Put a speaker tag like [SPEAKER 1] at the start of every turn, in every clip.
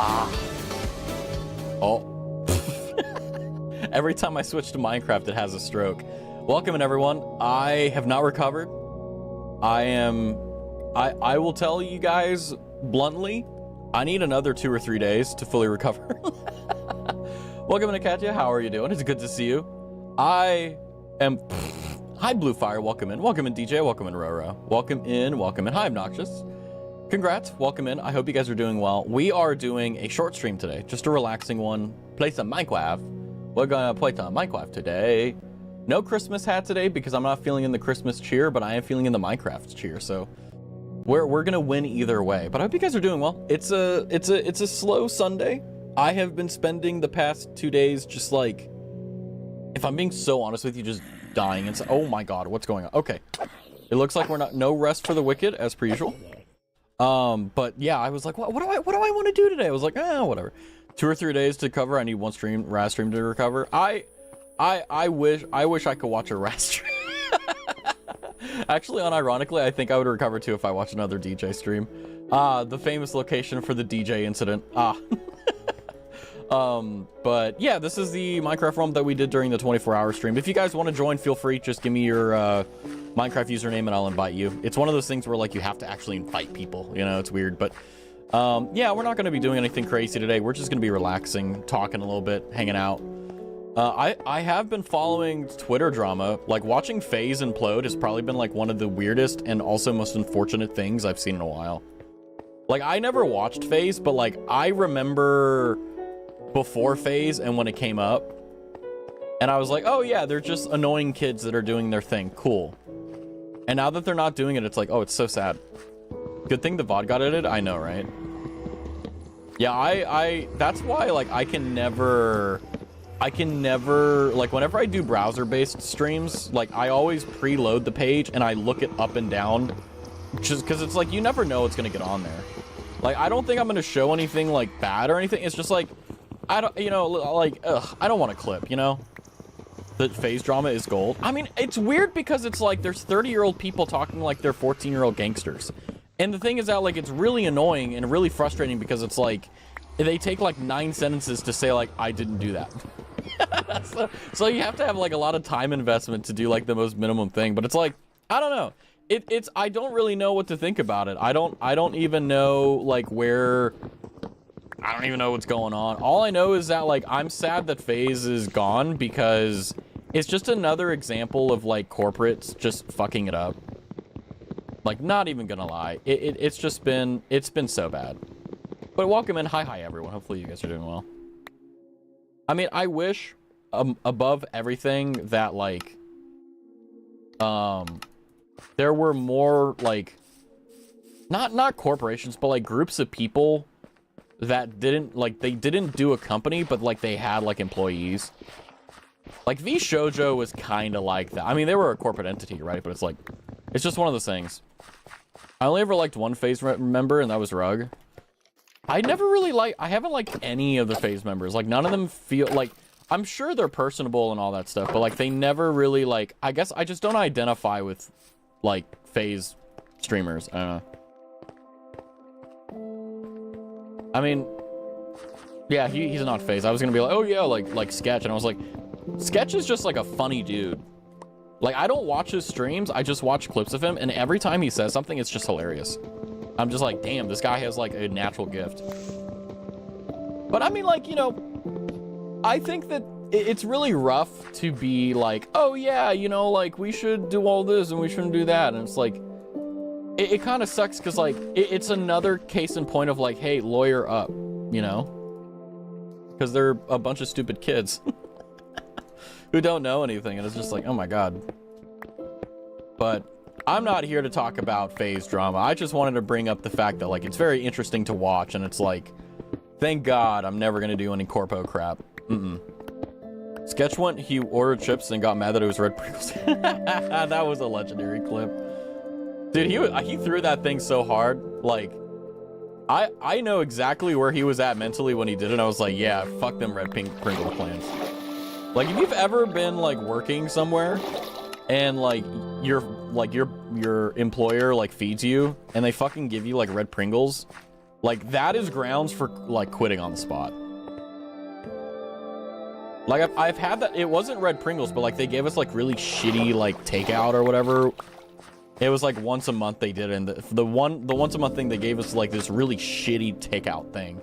[SPEAKER 1] Ah. Oh. Every time I switch to Minecraft, it has a stroke. Welcome in, everyone. I have not recovered. I will tell you guys bluntly, I need another 2 or 3 days to fully recover. Welcome in, Katya. How are you doing? It's good to see you. I am... Hi, Bluefire. Welcome in. Welcome in, DJ. Welcome in, Roro. Welcome in. Welcome in. Hi, Obnoxious. Congrats. Welcome in. I hope you guys are doing well. We are doing a short stream today. Just a relaxing one. Play some Minecraft. We're gonna play some Minecraft today. No Christmas hat today because I'm not feeling in the Christmas cheer, but I am feeling in the Minecraft cheer. So we're gonna win either way. But I hope you guys are doing well. It's a slow Sunday. I have been spending the past 2 days just like, if I'm being so honest with you, just dying. And oh my God, what's going on? Okay, it looks like we're not no rest for the wicked as per usual. But yeah, I was like, what do I want to do today? I was like, whatever. 2 or 3 days to cover. I need one Raz stream to recover. I wish I could watch a Raz stream. Actually, unironically, I think I would recover too if I watched another DJ stream. The famous location for the DJ incident. But yeah, this is the Minecraft realm that we did during the 24-hour stream. If you guys want to join, feel free. Just give me your Minecraft username and I'll invite you. It's one of those things where like you have to actually invite people, you know, it's weird. But yeah, we're not going to be doing anything crazy today. We're just going to be relaxing, talking a little bit, hanging out. I have been following Twitter drama. Like watching FaZe implode has probably been like one of the weirdest and also most unfortunate things I've seen in a while. Like I never watched FaZe, but like I remember before FaZe and when it came up, and I was like, oh yeah, they're just annoying kids that are doing their thing. Cool. And now that they're not doing it, it's like, oh, it's so sad. Good thing the VOD got edited. I know, right? Yeah, that's why like I can never, like whenever I do browser-based streams, like I always preload the page and I look it up and down just because it's like, you never know what's going to get on there. Like, I don't think I'm going to show anything like bad or anything. It's just like, I don't, you know, like, I don't want to clip, you know? That FaZe drama is gold. I mean, it's weird because it's like there's 30-year-old people talking like they're 14-year-old gangsters. And the thing is that like it's really annoying and really frustrating because it's like they take like 9 sentences to say like, I didn't do that. so you have to have like a lot of time investment to do like the most minimum thing. But it's like, I don't know. It's I don't really know what to think about it. I don't even know like where. I don't even know what's going on. All I know is that like I'm sad that FaZe is gone because it's just another example of like corporates just fucking it up. Like, not even gonna lie, it's been so bad. But welcome in. Hi everyone. Hopefully you guys are doing well. I mean, I wish above everything that like there were more like not corporations but like groups of people that didn't like, they didn't do a company, but like they had like employees. Like V Shoujo was kind of like that. I mean, they were a corporate entity, right? But it's like, it's just one of those things. I only ever liked one FaZe member, and that was Rug. I haven't liked any of the FaZe members. Like none of them feel like, I'm sure they're personable and all that stuff, but like they never really like, I guess I just don't identify with like FaZe streamers. I don't know. I mean, yeah, he's not FaZe. I was gonna be like, oh yeah, like Sketch, and I was like, Sketch is just like a funny dude. Like I don't watch his streams, I just watch clips of him, and every time he says something, it's just hilarious. I'm just like, damn, this guy has like a natural gift. But I mean, like, you know, I think that it's really rough to be like, oh yeah, you know, like we should do all this and we shouldn't do that, and it's like, it kind of sucks because like it's another case in point of like, hey, lawyer up, you know, because they're a bunch of stupid kids who don't know anything, and it's just like, oh my God. But I'm not here to talk about FaZe drama. I just wanted to bring up the fact that like it's very interesting to watch, and it's like, thank God I'm never gonna do any corpo crap. Sketch went, he ordered chips and got mad that it was red Pringles. That was a legendary clip. Dude, he threw that thing so hard. Like, I know exactly where he was at mentally when he did it. I was like, yeah, fuck them red Pringle plans. Like, if you've ever been like working somewhere and like your employer like feeds you and they fucking give you like red Pringles, Like, that is grounds for, like, quitting on the spot. Like, I've had that. It wasn't red Pringles, but, like, they gave us, like, really shitty, like, takeout or whatever. It was, like, once a month they did it. And the once a month thing, they gave us, like, this really shitty takeout thing.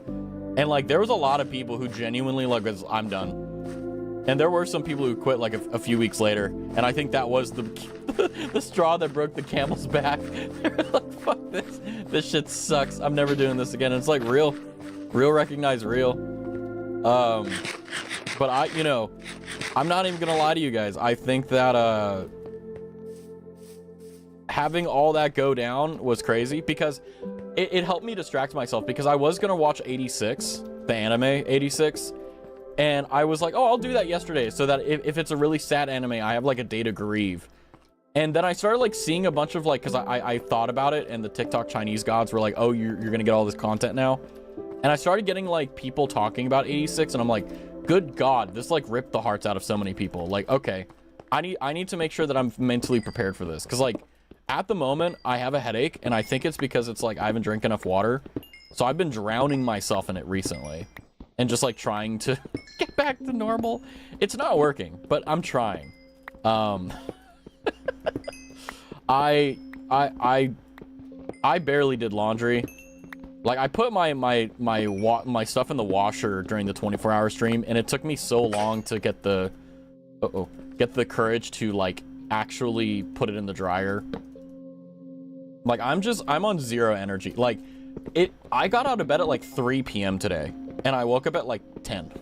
[SPEAKER 1] And, like, there was a lot of people who genuinely, like, was, I'm done. And there were some people who quit, like, a few weeks later. And I think that was the straw that broke the camel's back. They were like, fuck this. This shit sucks. I'm never doing this again. And it's, like, real recognize real. But you know, I'm not even gonna lie to you guys. I think that, having all that go down was crazy because it helped me distract myself because I was gonna watch 86, the anime 86, and I was like, oh, I'll do that yesterday so that if it's a really sad anime, I have like a day to grieve. And then I started like seeing a bunch of like, because I thought about it, and the TikTok Chinese gods were like, oh, you're gonna get all this content now. And I started getting like people talking about 86, and I'm like, good God, this like ripped the hearts out of so many people. Like, okay, I need to make sure that I'm mentally prepared for this. Because like at the moment I have a headache, and I think it's because it's like I haven't drank enough water. So I've been drowning myself in it recently and just like trying to get back to normal. It's not working, but I'm trying. I barely did laundry. Like, I put my stuff in the washer during the 24-hour stream, and it took me so long to get the courage to like actually put it in the dryer. Like, I'm on zero energy. Like, I got out of bed at like 3 p.m. today, and I woke up at like 10.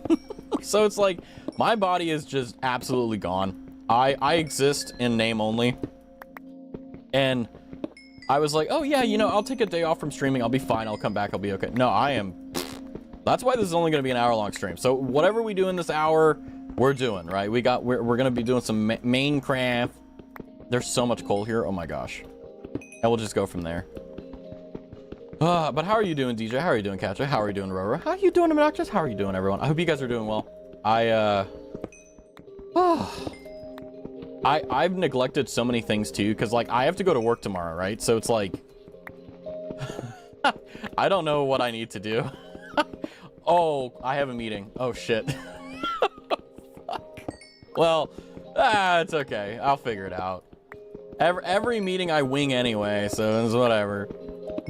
[SPEAKER 1] So it's like my body is just absolutely gone. I exist in name only. And I was like, oh yeah, you know, I'll take a day off from streaming. I'll be fine. I'll come back. I'll be okay. No, I am. That's why this is only going to be an hour-long stream. So whatever we do in this hour, we're doing, right? We're going to be doing some Minecraft. There's so much coal here. Oh my gosh. And we'll just go from there. But how are you doing, DJ? How are you doing, Katja? How are you doing, Rora? How are you doing, Obnoxious? How are you doing, everyone? I hope you guys are doing well. I've neglected so many things too, because like I have to go to work tomorrow, right? So it's like I don't know what I need to do. Oh, I have a meeting. Oh shit. Fuck. Well, it's okay. I'll figure it out. Every meeting I wing anyway, so it's whatever.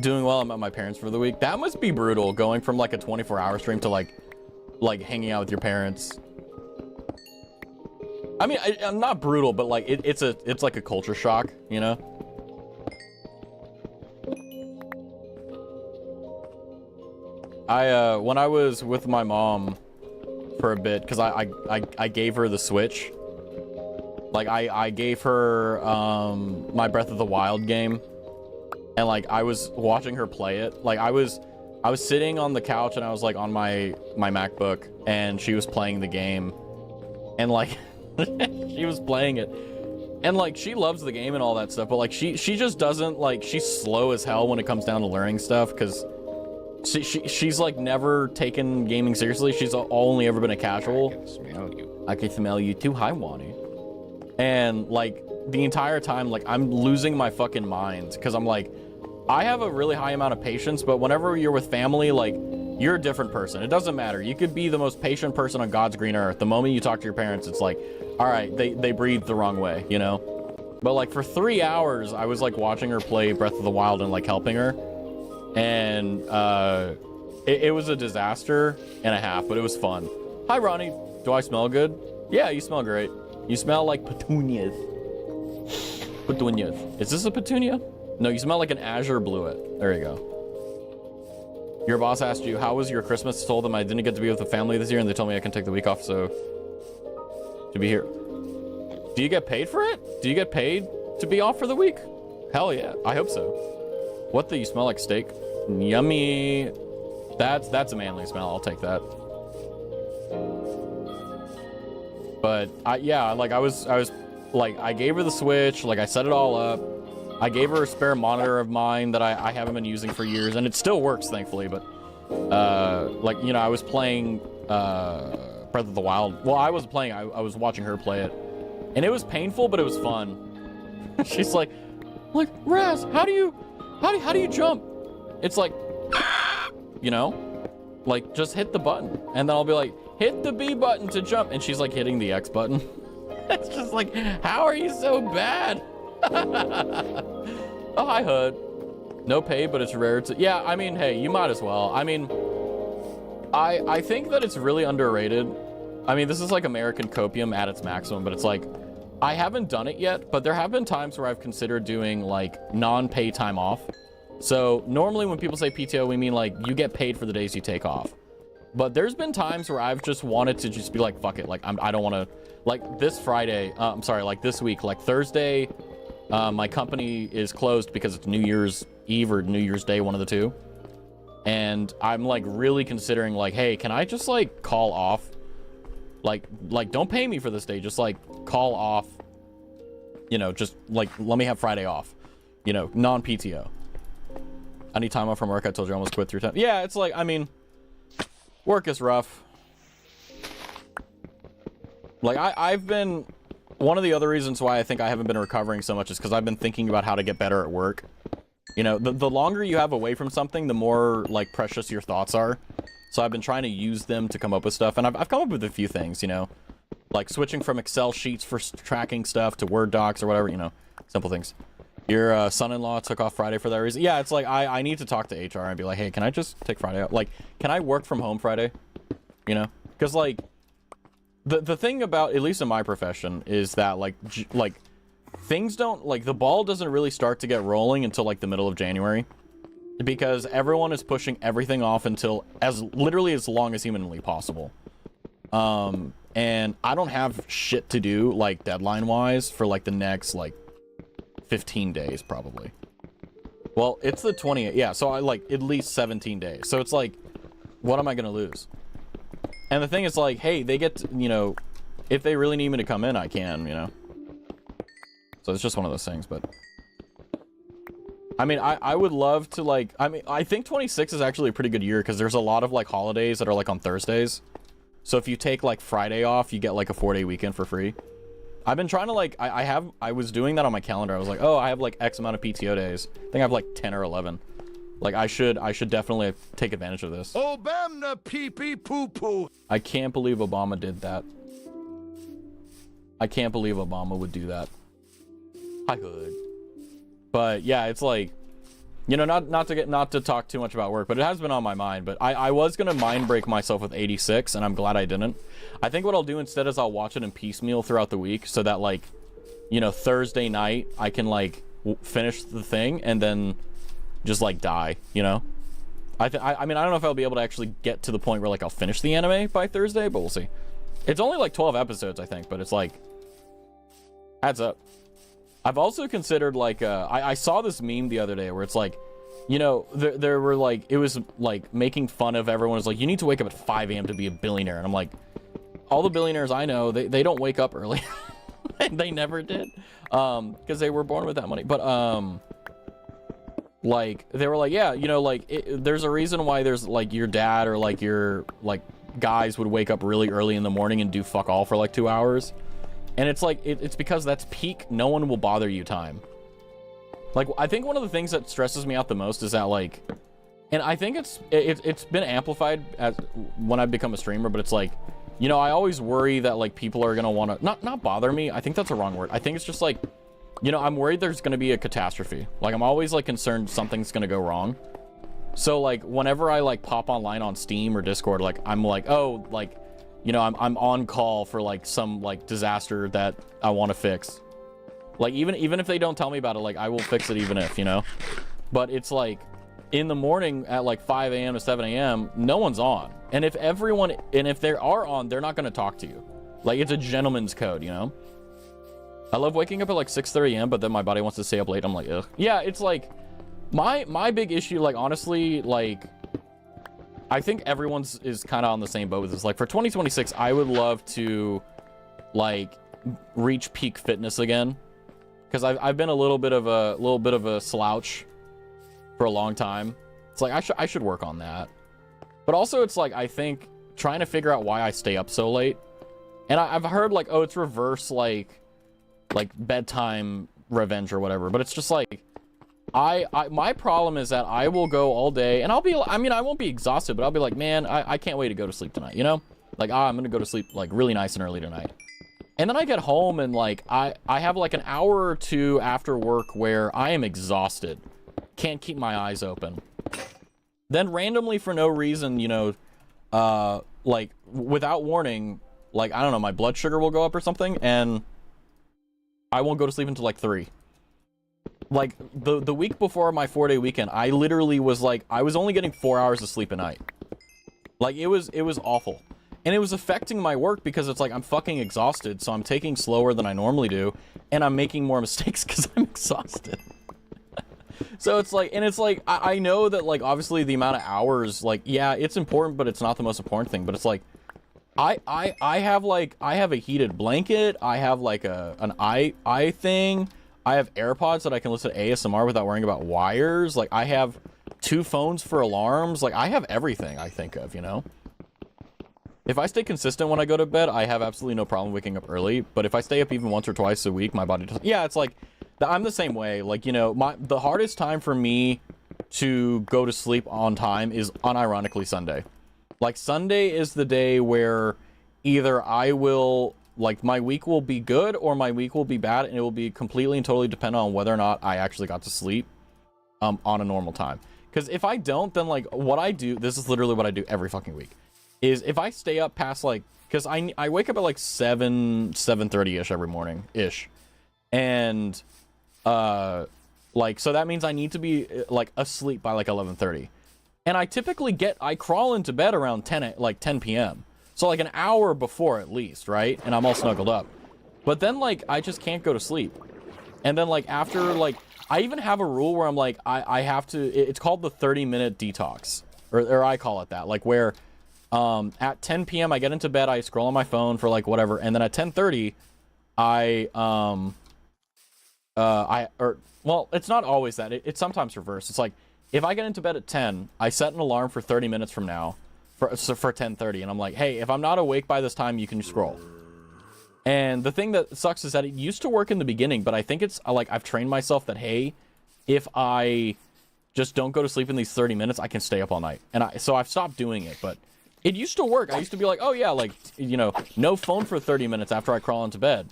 [SPEAKER 1] Doing well. I'm at my parents for the week. That must be brutal, going from like a 24-hour stream to like hanging out with your parents. I mean, I'm not brutal, but like it's like a culture shock, you know? When I was with my mom for a bit, because I gave her the Switch. Like I gave her my Breath of the Wild game, and like I was watching her play it. Like I was sitting on the couch, and I was like on my MacBook, and she was playing the game, and like she was playing it, and like she loves the game and all that stuff, but like she just doesn't, like, she's slow as hell when it comes down to learning stuff, because she's like never taken gaming seriously. She's only ever been a casual. I can smell you. I can smell you too. Hi, Wani. And like the entire time, like I'm losing my fucking mind, because I'm like, I have a really high amount of patience, but whenever you're with family, like, you're a different person. It doesn't matter. You could be the most patient person on God's green earth. The moment you talk to your parents, it's like, all right, they breathe the wrong way, you know? But like for 3 hours, I was like watching her play Breath of the Wild and like helping her. And it was a disaster and a half, but it was fun. Hi, Ronnie. Do I smell good? Yeah, you smell great. You smell like petunias. Petunias. Is this a petunia? No, you smell like an azure bluet. There you go. Your boss asked you, how was your Christmas? Told them I didn't get to be with the family this year, and they told me I can take the week off, so to be here. Do you get paid for it? Do you get paid to be off for the week? Hell yeah, I hope so. What the, you smell like steak? Yummy. That's a manly smell. I'll take that. But I was like, I gave her the Switch, like I set it all up. I gave her a spare monitor of mine that I haven't been using for years, and it still works, thankfully, but like, you know, I was playing Breath of the Wild. Well, I wasn't playing, I was watching her play it, and it was painful, but it was fun. She's like, Raz, how do you jump? It's like, you know? Like, just hit the button. And then I'll be like, hit the B button to jump. And she's like hitting the X button. It's just like, how are you so bad? Oh, hi, Hood. No pay, but it's rare to... Yeah, I mean, hey, you might as well. I mean, I think that it's really underrated. I mean, this is like American copium at its maximum, but it's like, I haven't done it yet, but there have been times where I've considered doing like non-pay time off. So normally when people say PTO, we mean like you get paid for the days you take off. But there's been times where I've just wanted to just be like, fuck it. Like, I don't want to, like this Friday, I'm sorry, like this week, like Thursday, my company is closed because it's New Year's Eve or New Year's Day, one of the two. And I'm like really considering like, hey, can I just like call off? Like don't pay me for this day. Just like call off, you know, just like, let me have Friday off, you know, non-PTO. I need time off from work. I told you I almost quit 3 times. Yeah, it's like, I mean, work is rough. Like I've been, one of the other reasons why I think I haven't been recovering so much is because I've been thinking about how to get better at work. You know, the longer you have away from something, the more like precious your thoughts are. So I've been trying to use them to come up with stuff, and I've come up with a few things, you know, like switching from Excel sheets for tracking stuff to Word docs or whatever, you know, simple things. Your son-in-law took off Friday for that reason. Yeah, it's like I need to talk to HR and be like, hey, can I just take Friday out? Like, can I work from home Friday? You know, because like the thing about, at least in my profession, is that like things don't, like the ball doesn't really start to get rolling until like the middle of January. Because everyone is pushing everything off until literally as long as humanly possible. And I don't have shit to do like deadline wise for like the next like 15 days probably. Well, it's the 20th. Yeah, so I like at least 17 days. So it's like, what am I gonna lose? And the thing is like, hey, they get to, you know, if they really need me to come in, I can, you know. So it's just one of those things, but I mean, I would love to like, I mean, I think 26 is actually a pretty good year because there's a lot of like holidays that are like on Thursdays. So if you take like Friday off, you get like a 4-day weekend for free. I've been trying to like, I was doing that on my calendar. I was like, oh, I have like X amount of PTO days. I think I have like 10 or 11. Like I should definitely take advantage of this.
[SPEAKER 2] Obama pee pee poo poo.
[SPEAKER 1] I can't believe Obama did that. I can't believe Obama would do that. I could. But yeah, it's like, you know, not to talk too much about work, but it has been on my mind. But I was gonna mind break myself with 86, and I'm glad I didn't. I think what I'll do instead is I'll watch it in piecemeal throughout the week, so that like, you know, Thursday night I can like finish the thing and then just like die. You know, I mean I don't know if I'll be able to actually get to the point where like I'll finish the anime by Thursday, but we'll see. It's only like 12 episodes, I think, but it's like adds up. I've also considered like I saw this meme the other day where it's like, you know, there were like, it was like making fun of everyone. It's like, you need to wake up at 5 a.m. to be a billionaire. And I'm like, all the billionaires I know, they don't wake up early. They never did, because they were born with that money. But like they were like, yeah, you know, like there's a reason why there's like your dad or like your like guys would wake up really early in the morning and do fuck all for like 2 hours. And it's like, it's because that's peak no one will bother you time. Like, I think one of the things that stresses me out the most is that like, and I think it's been amplified as when I've become a streamer, but it's like, you know, I always worry that like people are gonna want to not bother me. I think that's a wrong word. I think it's just like, you know, I'm worried there's gonna be a catastrophe. Like I'm always like concerned something's gonna go wrong. So like whenever I like pop online on Steam or Discord, like I'm like, oh, like, you know, I'm on call for like some like disaster that I want to fix. Like even if they don't tell me about it, like I will fix it even if, you know. But it's like in the morning at like 5 a.m. to 7 a.m. no one's on. And if they are on, they're not going to talk to you. Like it's a gentleman's code, you know. I love waking up at like 6:30 a.m. but then my body wants to stay up late. I'm like, ugh. Yeah, it's like my big issue, like honestly, like I think everyone's is kind of on the same boat with this. Like for 2026, I would love to like reach peak fitness again, because I've been a little bit of a slouch for a long time. It's like I should work on that. But also it's like I think trying to figure out why I stay up so late. And I've heard like, oh, it's reverse like bedtime revenge or whatever. But it's just like my problem is that I will go all day and I'll be, I mean, I won't be exhausted, but I'll be like, man, I can't wait to go to sleep tonight, you know? Like, I'm gonna go to sleep like really nice and early tonight. And then I get home and like, I have like an hour or two after work where I am exhausted. Can't keep my eyes open. Then randomly for no reason, you know, like without warning, like, I don't know, my blood sugar will go up or something and I won't go to sleep until like 3. Like the week before my 4-day weekend, I literally was like, I was only getting 4 hours of sleep a night. Like it was awful. And it was affecting my work because it's like, I'm fucking exhausted. So I'm taking slower than I normally do. And I'm making more mistakes because I'm exhausted. So it's like, and it's like, I know that like, obviously the amount of hours, like, yeah, it's important, but it's not the most important thing. But it's like, I have a heated blanket. I have like an eye thing. I have AirPods that I can listen to ASMR without worrying about wires. Like I have 2 phones for alarms. Like I have everything I think of, you know? If I stay consistent when I go to bed, I have absolutely no problem waking up early. But if I stay up even once or twice a week, my body doesn't. Yeah, it's like, I'm the same way. Like, you know, the hardest time for me to go to sleep on time is unironically Sunday. Like Sunday is the day where either I will, like my week will be good or my week will be bad, and it will be completely and totally dependent on whether or not I actually got to sleep on a normal time. Because if I don't, then like what I do, this is literally what I do every fucking week, is if I stay up past like, because I wake up at like 7:30ish every morning ish, and like, so that means I need to be like asleep by like 11:30, and I typically I crawl into bed around 10 p.m. So like an hour before at least, right? And I'm all snuggled up. But then like, I just can't go to sleep. And then like after, like, I even have a rule where I'm like, I have to, it's called the 30-minute detox, or I call it that, like where at 10 p.m. I get into bed, I scroll on my phone for like whatever, and then at 10:30 well, it's not always that, it's sometimes reversed. It's like, if I get into bed at 10, I set an alarm for 30 minutes from now for 10:30, and I'm like, hey, if I'm not awake by this time, you can scroll. And the thing that sucks is that it used to work in the beginning, but I think it's like, I've trained myself that, hey, if I just don't go to sleep in these 30 minutes, I can stay up all night. And so I've stopped doing it, but it used to work. I used to be like, oh yeah, like, you know, no phone for 30 minutes after I crawl into bed.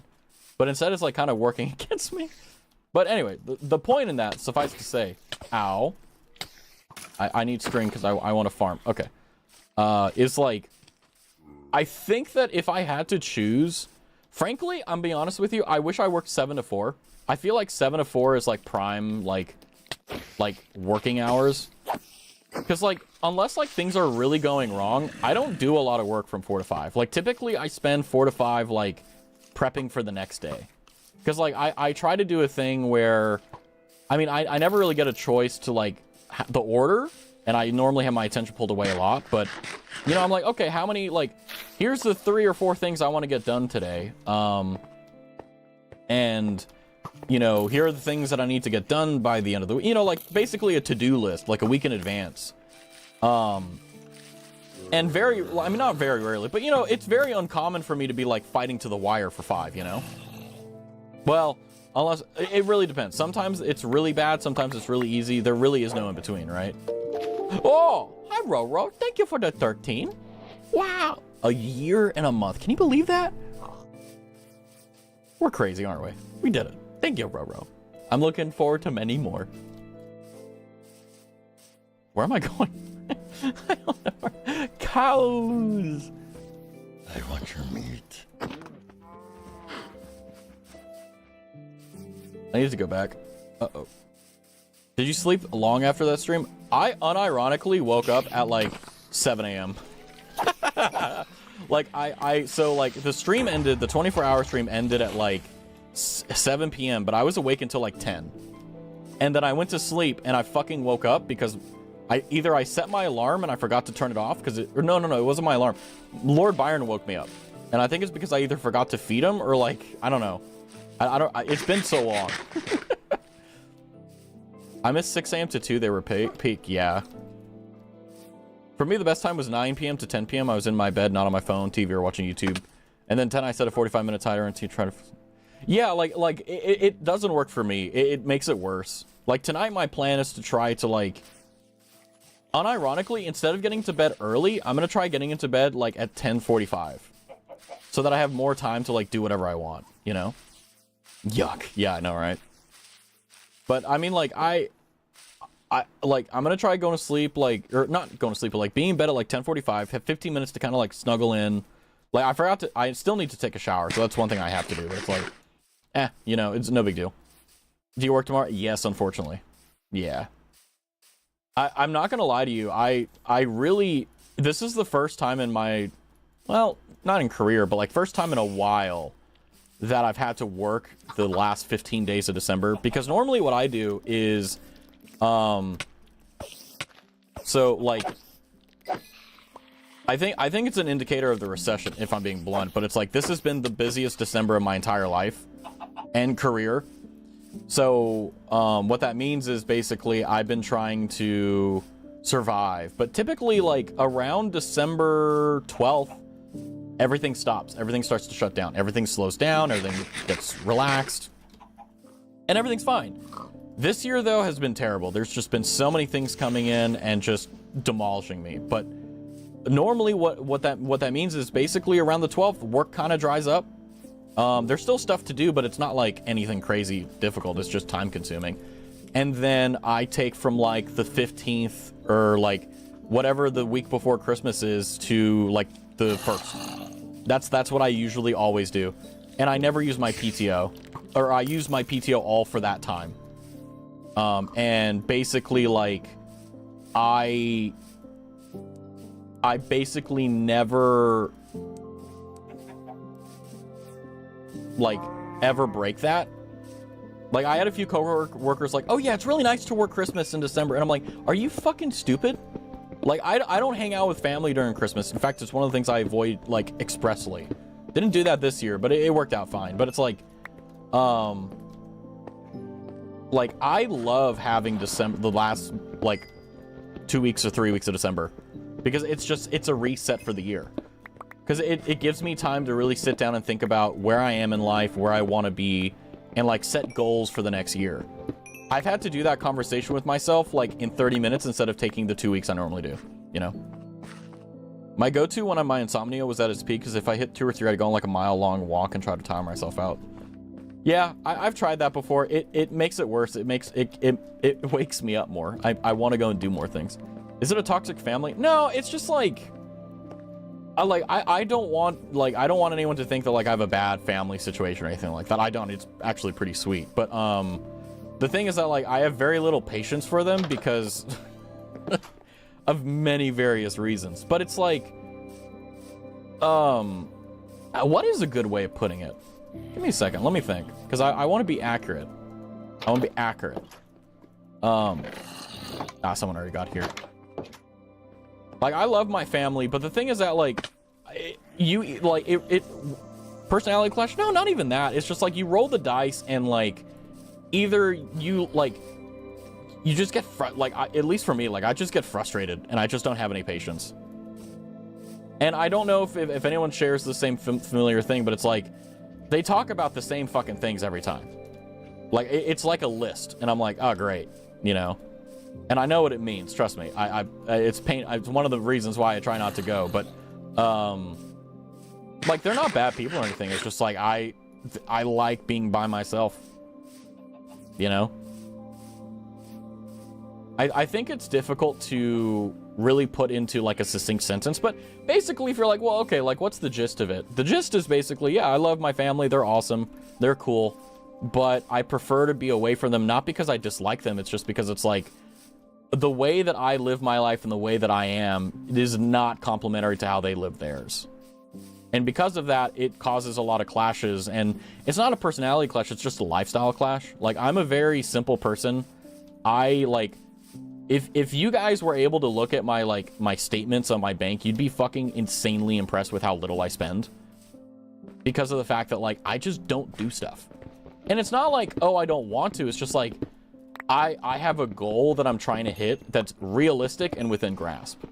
[SPEAKER 1] But instead it's like kind of working against me. But anyway, the point in that, suffice to say, ow, I need string because I want to farm. Okay. Is like, I think that if I had to choose, frankly, I'm being honest with you, I wish I worked 7 to 4. I feel like 7 to 4 is like prime, like working hours. Because like, unless like things are really going wrong, I don't do a lot of work from 4 to 5. Like typically I spend 4 to 5 like prepping for the next day. Because like, I try to do a thing where, I mean, I never really get a choice to like the order. And I normally have my attention pulled away a lot, but, you know, I'm like, okay, how many, like, here's the 3 or 4 things I want to get done today. And, you know, here are the things that I need to get done by the end of the week. You know, like, basically a to-do list, like a week in advance. And very, I mean, not very rarely, but, you know, it's very uncommon for me to be, like, fighting to the wire for 5, you know? Well, unless, it really depends. Sometimes it's really bad, sometimes it's really easy. There really is no in between, right? Oh, hi, Roro. Thank you for the 13. Wow. A year and a month. Can you believe that? We're crazy, aren't we? We did it. Thank you, Roro. I'm looking forward to many more. Where am I going? I don't know. Cows.
[SPEAKER 2] I want your meat.
[SPEAKER 1] I need to go back. Uh-oh. Did you sleep long after that stream? I unironically woke up at like 7 a.m. Like so like the stream ended, the 24-hour stream ended at like 7 p.m. but I was awake until like 10. And then I went to sleep and I fucking woke up because I set my alarm and I forgot to turn it off because no, it wasn't my alarm. Lord Byron woke me up. And I think it's because I either forgot to feed him or like, I don't know. It's been so long. I missed 6 a.m. to 2. They were peak. Yeah. For me, the best time was 9 p.m. to 10 p.m. I was in my bed, not on my phone, TV, or watching YouTube. And then 10, I set a 45-minute timer and to try to... Yeah, like it doesn't work for me. It makes it worse. Like tonight, my plan is to try to like, unironically, instead of getting to bed early, I'm gonna try getting into bed like at 10:45, so that I have more time to like do whatever I want. You know? Yuck. Yeah, I know, right? But I mean, like I'm gonna try going to sleep like, or not going to sleep, but like being in bed at like 10:45, have 15 minutes to kind of like snuggle in. Like I still need to take a shower, so that's one thing I have to do. But it's like, you know, it's no big deal. Do you work tomorrow? Yes, unfortunately. Yeah. I'm not gonna lie to you. I really, this is the first time in my, well, not in career, but like first time in a while that I've had to work the last 15 days of December, because normally what I do is, so like, I think it's an indicator of the recession, if I'm being blunt, but it's like, this has been the busiest December of my entire life and career. So, what that means is basically I've been trying to survive, but typically like around December 12th, everything stops. Everything starts to shut down. Everything slows down. Everything gets relaxed, and everything's fine. This year though has been terrible. There's just been so many things coming in and just demolishing me. But normally what that means is basically around the 12th, work kind of dries up. There's still stuff to do, but it's not like anything crazy difficult. It's just time consuming. And then I take from like the 15th or like whatever the week before Christmas is to like the 1st. That's what I usually always do. And I never use my PTO, or I use my PTO all for that time. And basically like I basically never like ever break that. Like I had a few coworkers like, oh yeah, it's really nice to work Christmas in December, and I'm like, are you fucking stupid? Like I don't hang out with family during Christmas. In fact, it's one of the things I avoid like expressly. Didn't do that this year, but it worked out fine. But it's like I love having December, the last like 2 weeks or 3 weeks of December, because it's a reset for the year. Because it gives me time to really sit down and think about where I am in life, where I want to be, and like set goals for the next year. I've had to do that conversation with myself like in 30 minutes instead of taking the 2 weeks I normally do, you know? My go-to when my insomnia was at its peak is if I hit 2 or 3, I'd go on like a mile-long walk and try to tire myself out. Yeah, I've tried that before. It makes it worse. It wakes me up more. I want to go and do more things. Is it a toxic family? No, it's just like, I don't want anyone to think that like I have a bad family situation or anything like that. I don't. It's actually pretty sweet. But the thing is that like I have very little patience for them because of many various reasons. But it's like, what is a good way of putting it? Give me a second. Let me think, because I want to be accurate. I want to be accurate. Someone already got here. Like, I love my family, but the thing is that, like, personality clash? No, not even that. It's just, like, you roll the dice and, like, either you, like, you just get, at least for me, like, I just get frustrated, and I just don't have any patience. And I don't know if anyone shares the same familiar thing, but it's, like, they talk about the same fucking things every time. Like, it's like a list, and I'm like, oh, great, you know? And I know what it means, trust me. It's one of the reasons why I try not to go, but, like, they're not bad people or anything. It's just like, I like being by myself, you know? I think it's difficult to really put into, like, a succinct sentence, but basically, if you're like, well, okay, like, what's the gist of it? The gist is basically, yeah, I love my family, they're awesome, they're cool, but I prefer to be away from them, not because I dislike them, it's just because it's like, the way that I live my life and the way that I am, it is not complementary to how they live theirs. And because of that, it causes a lot of clashes, and it's not a personality clash, it's just a lifestyle clash. Like, I'm a very simple person. If you guys were able to look at my statements on my bank, you'd be fucking insanely impressed with how little I spend. Because of the fact that, like, I just don't do stuff. And it's not like, oh, I don't want to, it's just like, I have a goal that I'm trying to hit that's realistic and within grasp.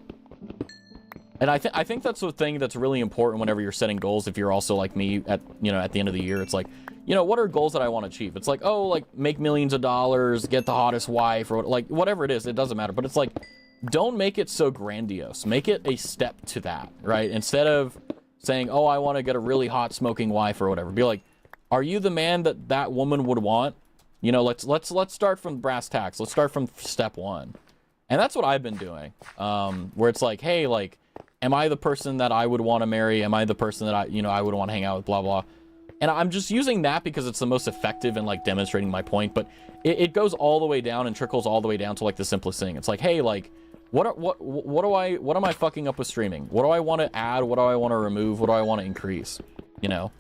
[SPEAKER 1] And I think that's the thing that's really important whenever you're setting goals. If you're also like me at the end of the year, it's like, you know, what are goals that I want to achieve? It's like, oh, like make millions of dollars, get the hottest wife, or like whatever it is, it doesn't matter. But it's like, don't make it so grandiose. Make it a step to that, right? Instead of saying, oh, I want to get a really hot smoking wife or whatever. Be like, are you the man that that woman would want? You know, let's start from brass tacks. Let's start from step one. And that's what I've been doing. Where it's like, hey, like, am I the person that I would want to marry? Am I the person that I would want to hang out with, blah, blah. And I'm just using that because it's the most effective in like demonstrating my point. But it goes all the way down and trickles all the way down to like the simplest thing. It's like, hey, like, what am I fucking up with streaming? What do I want to add? What do I want to remove? What do I want to increase? You know?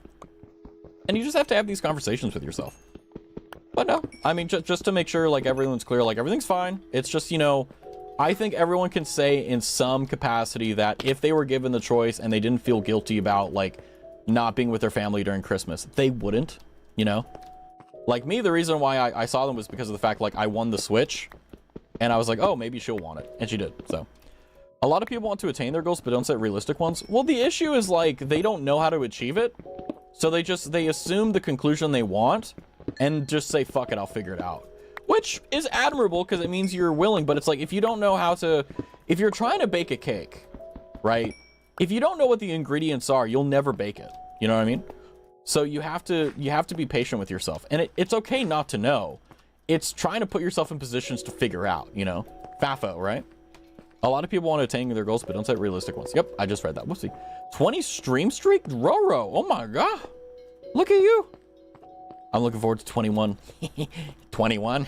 [SPEAKER 1] And you just have to have these conversations with yourself. But no, I mean, just to make sure like everyone's clear, like everything's fine. It's just, you know, I think everyone can say in some capacity that if they were given the choice and they didn't feel guilty about like not being with their family during Christmas, they wouldn't, you know? Like me, the reason why I saw them was because of the fact like I won the Switch and I was like, oh, maybe she'll want it. And she did. So a lot of people want to attain their goals, but don't set realistic ones. Well, the issue is like, they don't know how to achieve it. So they assume the conclusion they want and just say, fuck it, I'll figure it out. Which is admirable because it means you're willing, but it's like, if you don't know how to, if you're trying to bake a cake, right? If you don't know what the ingredients are, you'll never bake it. You know what I mean? So you have to be patient with yourself. And it's okay not to know. It's trying to put yourself in positions to figure out, you know? FAFO, right? A lot of people want to attain their goals, but don't set realistic ones. Yep, I just read that. Whoopsie. 20 stream streak? Roro. Oh my God. Look at you. I'm looking forward to 21. 21?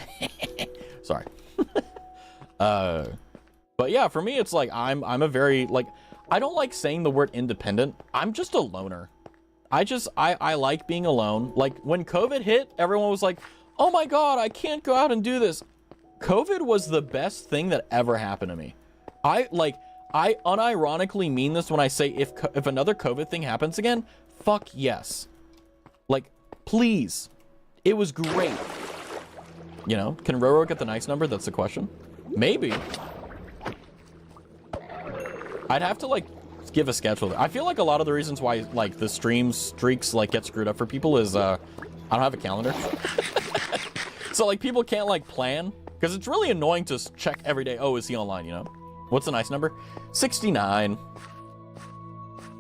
[SPEAKER 1] Sorry. But yeah, for me, it's like, I'm a very, like, I don't like saying the word independent. I'm just a loner. I like being alone. Like when COVID hit, everyone was like, oh my God, I can't go out and do this. COVID was the best thing that ever happened to me. I unironically mean this when I say if another COVID thing happens again, fuck yes. Like, please. It was great. You know, can Roro get the nice number? That's the question. Maybe. I'd have to like give a schedule. I feel like a lot of the reasons why like the stream streaks like get screwed up for people is I don't have a calendar. So like people can't like plan because it's really annoying to check every day. Oh, is he online? You know, what's a nice number? 69.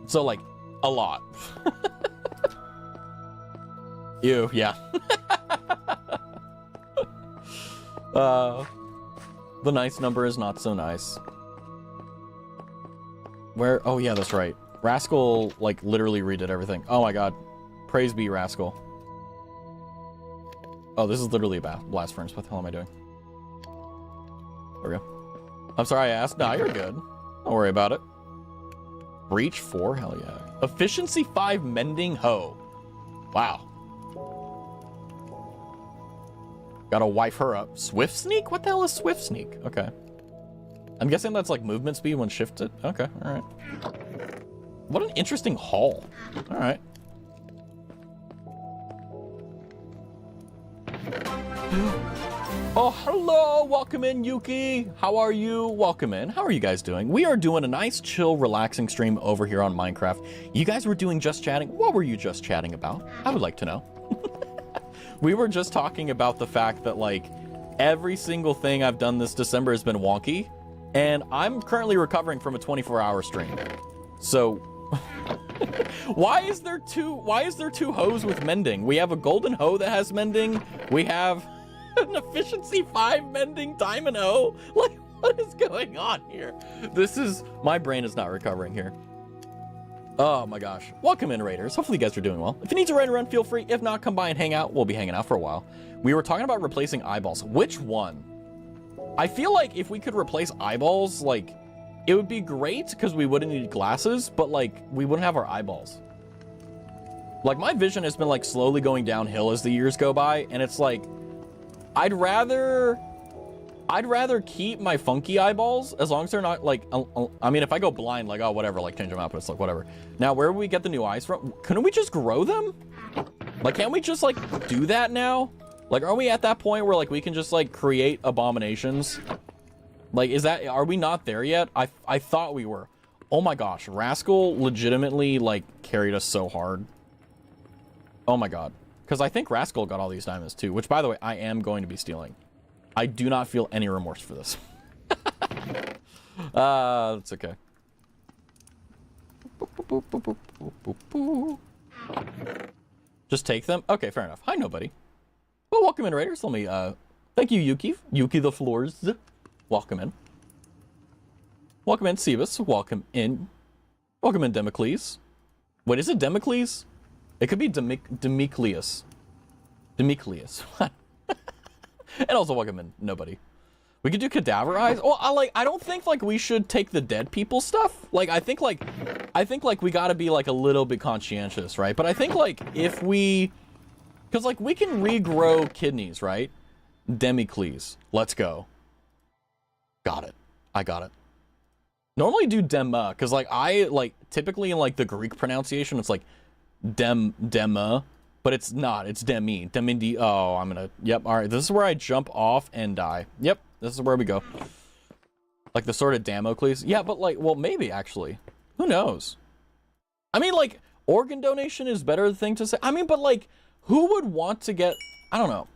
[SPEAKER 1] So like a lot. Ew, yeah. The nice number is not so nice. Where? Oh yeah, that's right. Rascal like literally redid everything. Oh my God. Praise be Rascal. Oh, this is literally a blast furnace. What the hell am I doing? There we go. I'm sorry I asked. Nah, you're good. Don't worry about it. Breach 4? Hell yeah. Efficiency 5 mending hoe. Wow. Gotta wife her up. Swift sneak? What the hell is swift sneak? Okay. I'm guessing that's like movement speed when shifted. Okay, all right. What an interesting haul. All right. Oh, hello. Welcome in, Yuki. How are you? Welcome in. How are you guys doing? We are doing a nice, chill, relaxing stream over here on Minecraft. You guys were doing just chatting. What were you just chatting about? I would like to know. We were just talking about the fact that like every single thing I've done this December has been wonky, and I'm currently recovering from a 24-hour stream. So why is there two hoes with mending? We have a golden hoe that has mending. We have an efficiency 5 mending diamond hoe. Like, what is going on here? My brain is not recovering here. Oh my gosh. Welcome in, Raiders. Hopefully you guys are doing well. If you need to raid and run, feel free. If not, come by and hang out. We'll be hanging out for a while. We were talking about replacing eyeballs. Which one? I feel like if we could replace eyeballs, like, it would be great because we wouldn't need glasses, but like, we wouldn't have our eyeballs. Like, my vision has been like slowly going downhill as the years go by, and it's like, I'd rather keep my funky eyeballs as long as they're not like, I mean, if I go blind, like, oh, whatever, like change them out, but it's like, whatever. Now, where would we get the new eyes from? Couldn't we just grow them? Like, can't we just like do that now? Like, are we at that point where like we can just like create abominations? Like, are we not there yet? I thought we were. Oh my gosh, Rascal legitimately like carried us so hard. Oh my God. Because I think Rascal got all these diamonds too, which, by the way, I am going to be stealing. I do not feel any remorse for this. That's okay. Just take them? Okay, fair enough. Hi, nobody. Well, welcome in, Raiders. Let me, thank you, Yuki. Yuki the Floors. Welcome in. Welcome in, Sebus. Welcome in. Welcome in, Democles. Wait, is it Democles? It could be Demiclius. Demiclius. And also welcome in, nobody. We could do cadaver eyes. Oh, I don't think like we should take the dead people stuff. Like I think like we gotta be like a little bit conscientious, right? But I think like if we, cause like we can regrow kidneys, right? Demicles. Let's go. Got it. I got it. Normally do dema, cause like I like typically in like the Greek pronunciation, it's like dema, but it's not. It's demi. Demi. Oh, I'm gonna. Yep. All right. This is where I jump off and die. Yep. This is where we go. Like the sword of Damocles. Yeah, but like, well, maybe actually. Who knows? I mean, like, organ donation is better thing to say. I mean, but like, who would want to get? I don't know.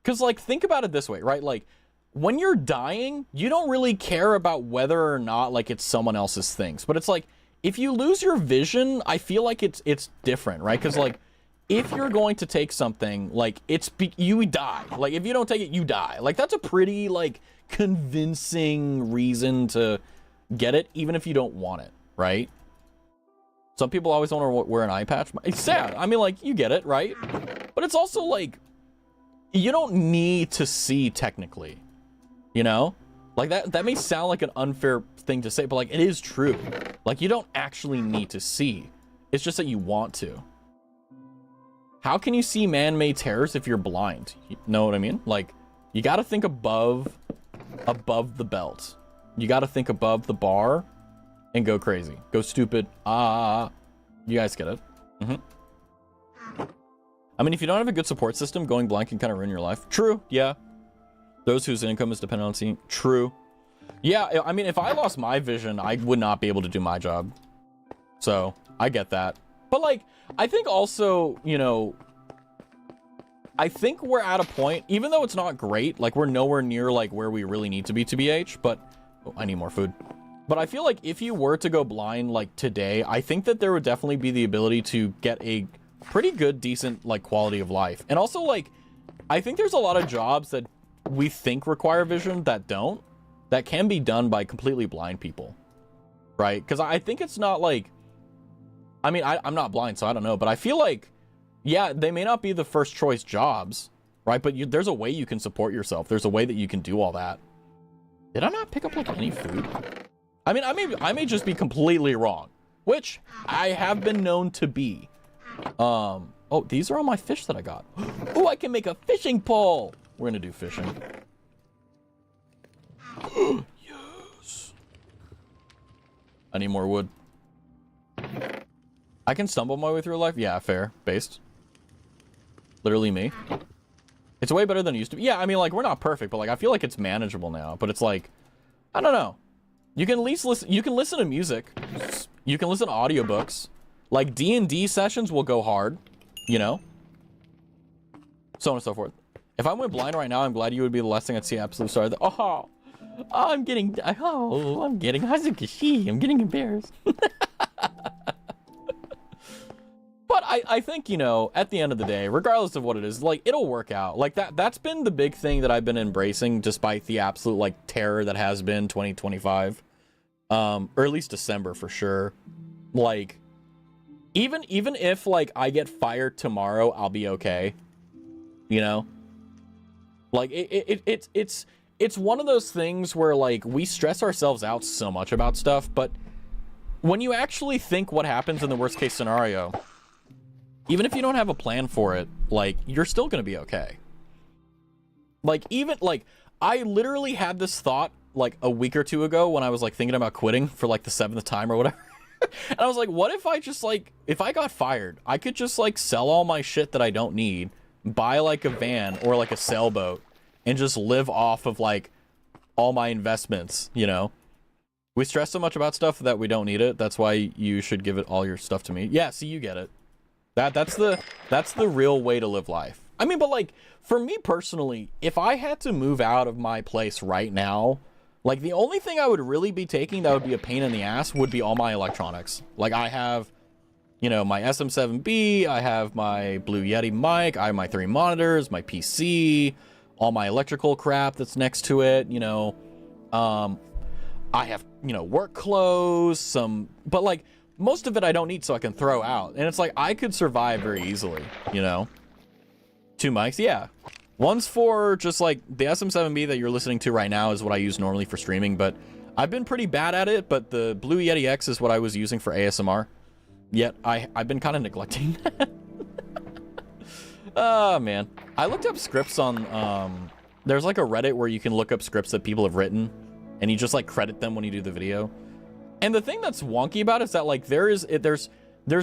[SPEAKER 1] Cause like, think about it this way, right? Like, when you're dying, you don't really care about whether or not like it's someone else's things. But it's like, if you lose your vision, I feel like it's different, right? Because like, if you're going to take something, like you die. Like if you don't take it, you die. Like that's a pretty like convincing reason to get it, even if you don't want it, right? Some people always want to wear an eye patch. It's sad. I mean, like you get it, right? But it's also like you don't need to see technically, you know? Like that may sound like an unfair thing to say, but like it is true. Like you don't actually need to see. It's just that you want to. How can you see man-made terrors if you're blind? You know what I mean? Like you got to think above the belt. You got to think above the bar and go crazy. Go stupid. You guys get it. I mean, if you don't have a good support system, going blind can kind of ruin your life. True. Yeah. Those whose income is dependent on seeing. True. Yeah, I mean, if I lost my vision, I would not be able to do my job. So, I get that. But, like, I think also, you know, I think we're at a point, even though it's not great, like, we're nowhere near, like, where we really need to be, TBH, but... Oh, I need more food. But I feel like if you were to go blind, like, today, I think that there would definitely be the ability to get a pretty good, decent, like, quality of life. And also, like, I think there's a lot of jobs that we think require vision that don't. That can be done by completely blind people, right? Because I think it's not like, I mean, I'm not blind, so I don't know, but I feel like, yeah, they may not be the first choice jobs, right? But there's a way you can support yourself. There's a way that you can do all that. Did I not pick up like any food? I mean, I may just be completely wrong, which I have been known to be. Oh, these are all my fish that I got. Oh, I can make a fishing pole. We're gonna do fishing. Yes. I need more wood. I can stumble my way through life? Yeah, fair. Based. Literally me. It's way better than it used to be. Yeah, I mean, like, we're not perfect, but, like, I feel like it's manageable now. But it's like, I don't know. You can at least listen. You can listen to music. You can listen to audiobooks. Like, D&D sessions will go hard, you know? So on and so forth. If I went blind right now, I'm glad you would be the last thing I'd see. Absolute sorry. I'm getting hazukashi. I'm getting embarrassed. But I think, you know, at the end of the day, regardless of what it is, like, it'll work out. Like, that's been the big thing that I've been embracing, despite the absolute, like, terror that has been 2025. Or at least December, for sure. Like, even if, like, I get fired tomorrow, I'll be okay. You know? Like, it's one of those things where, like, we stress ourselves out so much about stuff, but when you actually think what happens in the worst case scenario, even if you don't have a plan for it, like, you're still gonna be okay. Like, even, like, I literally had this thought, like, a week or two ago when I was, like, thinking about quitting for, like, the 7th time or whatever. And I was like, what if I just, like, if I got fired, I could just, like, sell all my shit that I don't need, buy, like, a van or, like, a sailboat, and just live off of, like, all my investments, you know? We stress so much about stuff that we don't need it. That's why you should give it all your stuff to me. Yeah, see, you get it. That's the real way to live life. I mean, but like for me personally, if I had to move out of my place right now, like the only thing I would really be taking that would be a pain in the ass would be all my electronics. Like I have, you know, my SM7B, I have my Blue Yeti mic, I have my 3 monitors, my PC, all my electrical crap that's next to it, you know. I have, you know, work clothes, but like most of it I don't need, so I can throw out. And it's like I could survive very easily, you know. 2 mics, yeah. One's for just like the SM7B that you're listening to right now is what I use normally for streaming, but I've been pretty bad at it. But the Blue Yeti X is what I was using for ASMR. Yet I've been kind of neglecting that. Oh man, I looked up scripts on there's like a Reddit where you can look up scripts that people have written, and you just like credit them when you do the video. And the thing that's wonky about it is that like there's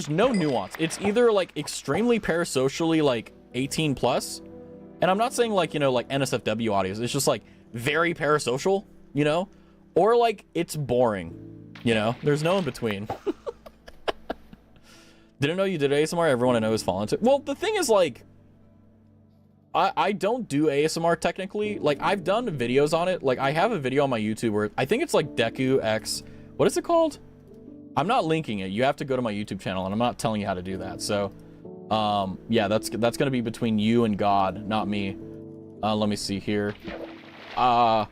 [SPEAKER 1] no nuance. It's either like extremely parasocially like 18 plus, and I'm not saying like, you know, like NSFW audios. It's just like very parasocial, you know, or like it's boring, you know. There's no in between. Didn't know you did ASMR. Everyone I know is fallen into. Well, the thing is like, I don't do ASMR technically. Like I've done videos on it. Like I have a video on my YouTube where I think it's like Deku X. What is it called? I'm not linking it. You have to go to my YouTube channel, and I'm not telling you how to do that. So, yeah, that's gonna be between you and God, not me. Let me see here. My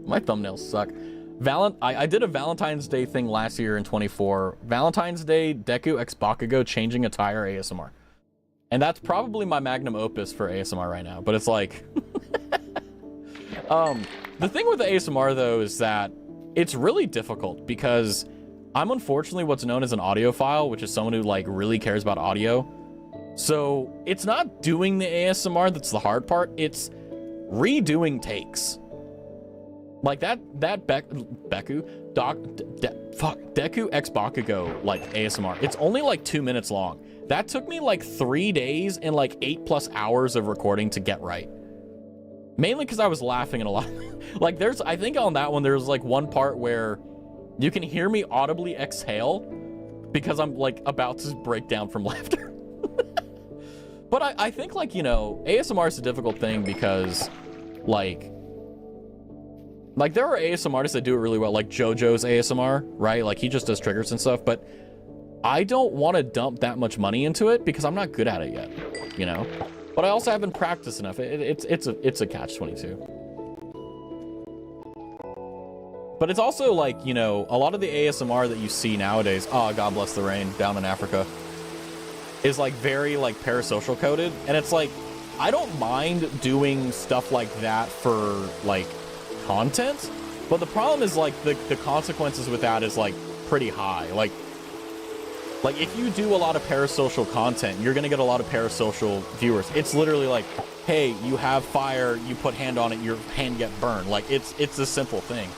[SPEAKER 1] thumbnails suck. I did a Valentine's Day thing last year in 24. Valentine's Day, Deku X Bakugo changing attire ASMR. And that's probably my magnum opus for ASMR right now. But it's like... the thing with the ASMR, though, is that it's really difficult because I'm unfortunately what's known as an audiophile, which is someone who, like, really cares about audio. So it's not doing the ASMR that's the hard part. It's redoing takes. Like Deku X Bakugo, like ASMR. It's only like 2 minutes long. That took me like 3 days and like 8+ hours of recording to get right. Mainly because I was laughing at a lot. Like I think on that one, there's like one part where you can hear me audibly exhale because I'm like about to break down from laughter. But I think like, you know, ASMR is a difficult thing because like there are ASMR artists that do it really well, like JoJo's ASMR, right? Like he just does triggers and stuff, but I don't want to dump that much money into it because I'm not good at it yet, you know? But I also haven't practiced enough. It's a catch-22. But it's also like, you know, a lot of the ASMR that you see nowadays, oh, God bless the rain down in Africa, is like very like parasocial coded. And it's like, I don't mind doing stuff like that for like content, but the problem is like the consequences with that is like pretty high. Like if you do a lot of parasocial content, you're gonna get a lot of parasocial viewers. It's literally like, hey, you have fire, you put hand on it, your hand get burned. Like it's a simple thing.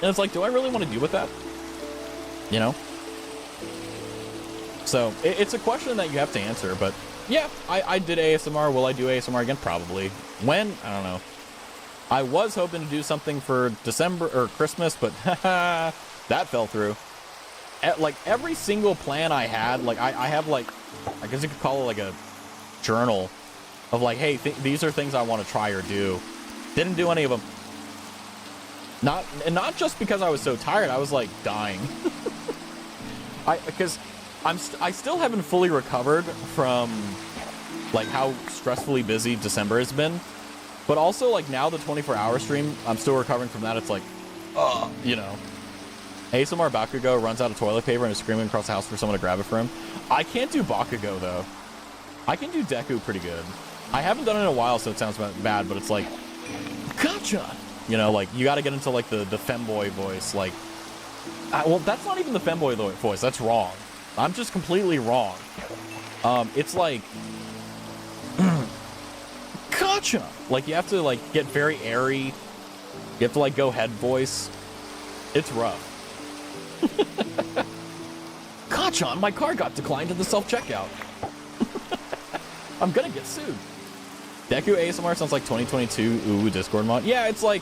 [SPEAKER 1] And it's like, do I really want to deal with that? You know? So it's a question that you have to answer, but yeah, I did ASMR. Will I do ASMR again? Probably. When? I don't know. I was hoping to do something for December or Christmas, but that fell through. Like every single plan I had, like I have like, I guess you could call it like a journal of like, hey, these are things I want to try or do. Didn't do any of them. Not just because I was so tired. I was like dying. Because I still haven't fully recovered from like how stressfully busy December has been. But also like now the 24-hour stream, I'm still recovering from that. It's like, you know. ASMR Bakugo runs out of toilet paper and is screaming across the house for someone to grab it for him. I can't do Bakugo though. I can do Deku pretty good. I haven't done it in a while, so it sounds bad, but it's like, gotcha! You know, like, you gotta get into like the femboy voice, like, well, that's not even the femboy voice, that's wrong. I'm just completely wrong. It's like, gotcha! Like, you have to like get very airy. You have to like go head voice. It's rough. Gotcha! My car got declined to the self-checkout. I'm gonna get sued. Deku ASMR sounds like 2022 Ooh Discord mod. Yeah, it's like,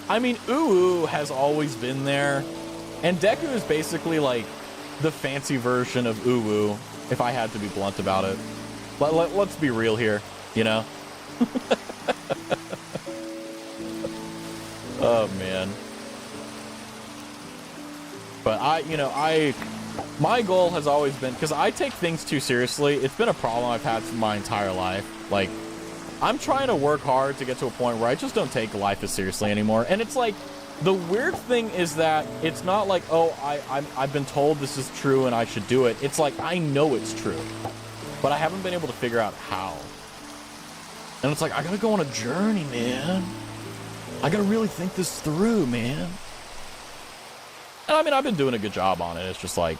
[SPEAKER 1] I mean, Ooh has always been there. And Deku is basically like, the fancy version of uwu, if I had to be blunt about it. Let's be real here, you know? Oh, man. But my goal has always been, because I take things too seriously. It's been a problem I've had for my entire life. Like, I'm trying to work hard to get to a point where I just don't take life as seriously anymore. And it's like, the weird thing is that it's not like, oh, I've been told this is true and I should do it. It's like, I know it's true, but I haven't been able to figure out how. And it's like, I gotta go on a journey, man. I gotta really think this through, man. And I mean, I've been doing a good job on it. It's just like,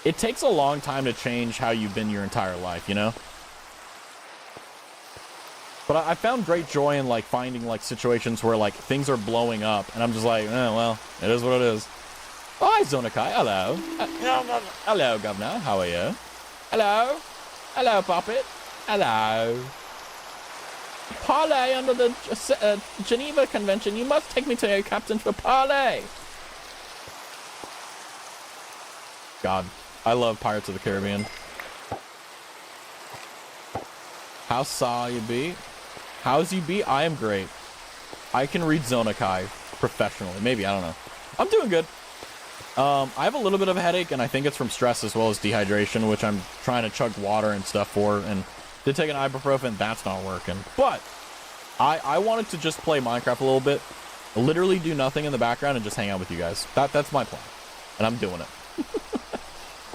[SPEAKER 1] it takes a long time to change how you've been your entire life, you know? But I found great joy in, like, finding, like, situations where, like, things are blowing up. And I'm just like, well, it is what it is. Oh, hi, Zonakai. Hello. Hello, Governor. How are you? Hello. Hello, Puppet. Hello. Parley under the Geneva Convention. You must take me to your captain for parley. God, I love Pirates of the Caribbean. How saw you be? How's you be? I am great. I can read Zonakai professionally. Maybe, I don't know. I'm doing good. I have a little bit of a headache, and I think it's from stress as well as dehydration, which I'm trying to chug water and stuff for, and did take an ibuprofen. That's not working. But I wanted to just play Minecraft a little bit, literally do nothing in the background, and just hang out with you guys. That's my plan, and I'm doing it.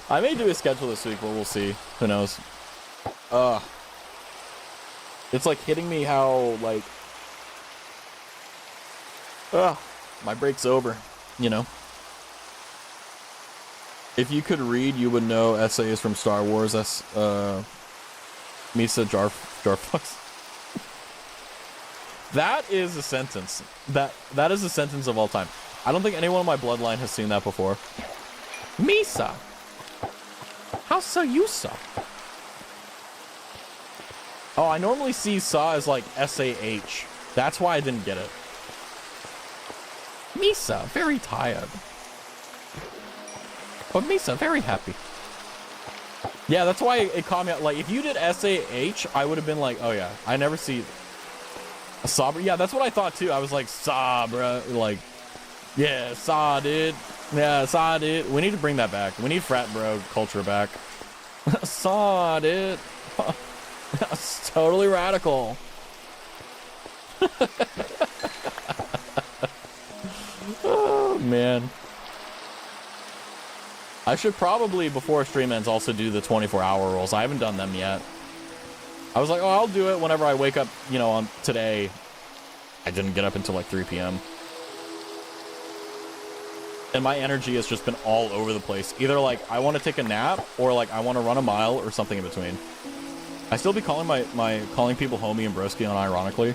[SPEAKER 1] I may do a schedule this week, but we'll see. Who knows? It's like hitting me how, like, my break's over, you know? If you could read, you would know essays from Star Wars. That's, Misa Jarfucks. That is a sentence. That is a sentence of all time. I don't think anyone in my bloodline has seen that before. Misa! How so you saw? Oh, I normally see saw as like S-A-H. That's why I didn't get it. Misa, very tired. But Misa, very happy. Yeah, that's why it caught me out. Like, if you did S-A-H, I would have been like, oh yeah, I never see a Sabra. Yeah, that's what I thought too. I was like, Sabra. Like, yeah, Saw, dude. Yeah, Saw, dude. We need to bring that back. We need frat bro culture back. Saw, dude. That's totally radical. Oh, man. I should probably, before stream ends, also do the 24-hour rolls. I haven't done them yet. I was like, oh, I'll do it whenever I wake up, you know, on today. I didn't get up until like 3 p.m. And my energy has just been all over the place. Either like I want to take a nap or like I want to run a mile or something in between. I still be calling calling people homie and broski unironically.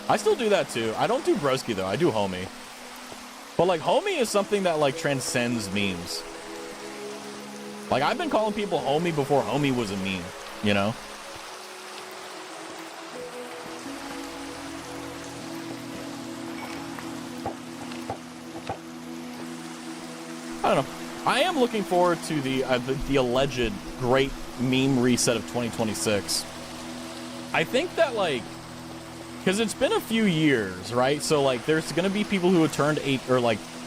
[SPEAKER 1] I still do that too. I don't do broski though. I do homie. But like homie is something that like transcends memes. Like I've been calling people homie before homie was a meme, you know? I don't know. I am looking forward to the alleged great meme reset of 2026. I think that like, because it's been a few years, right? So like, there's gonna be people who have turned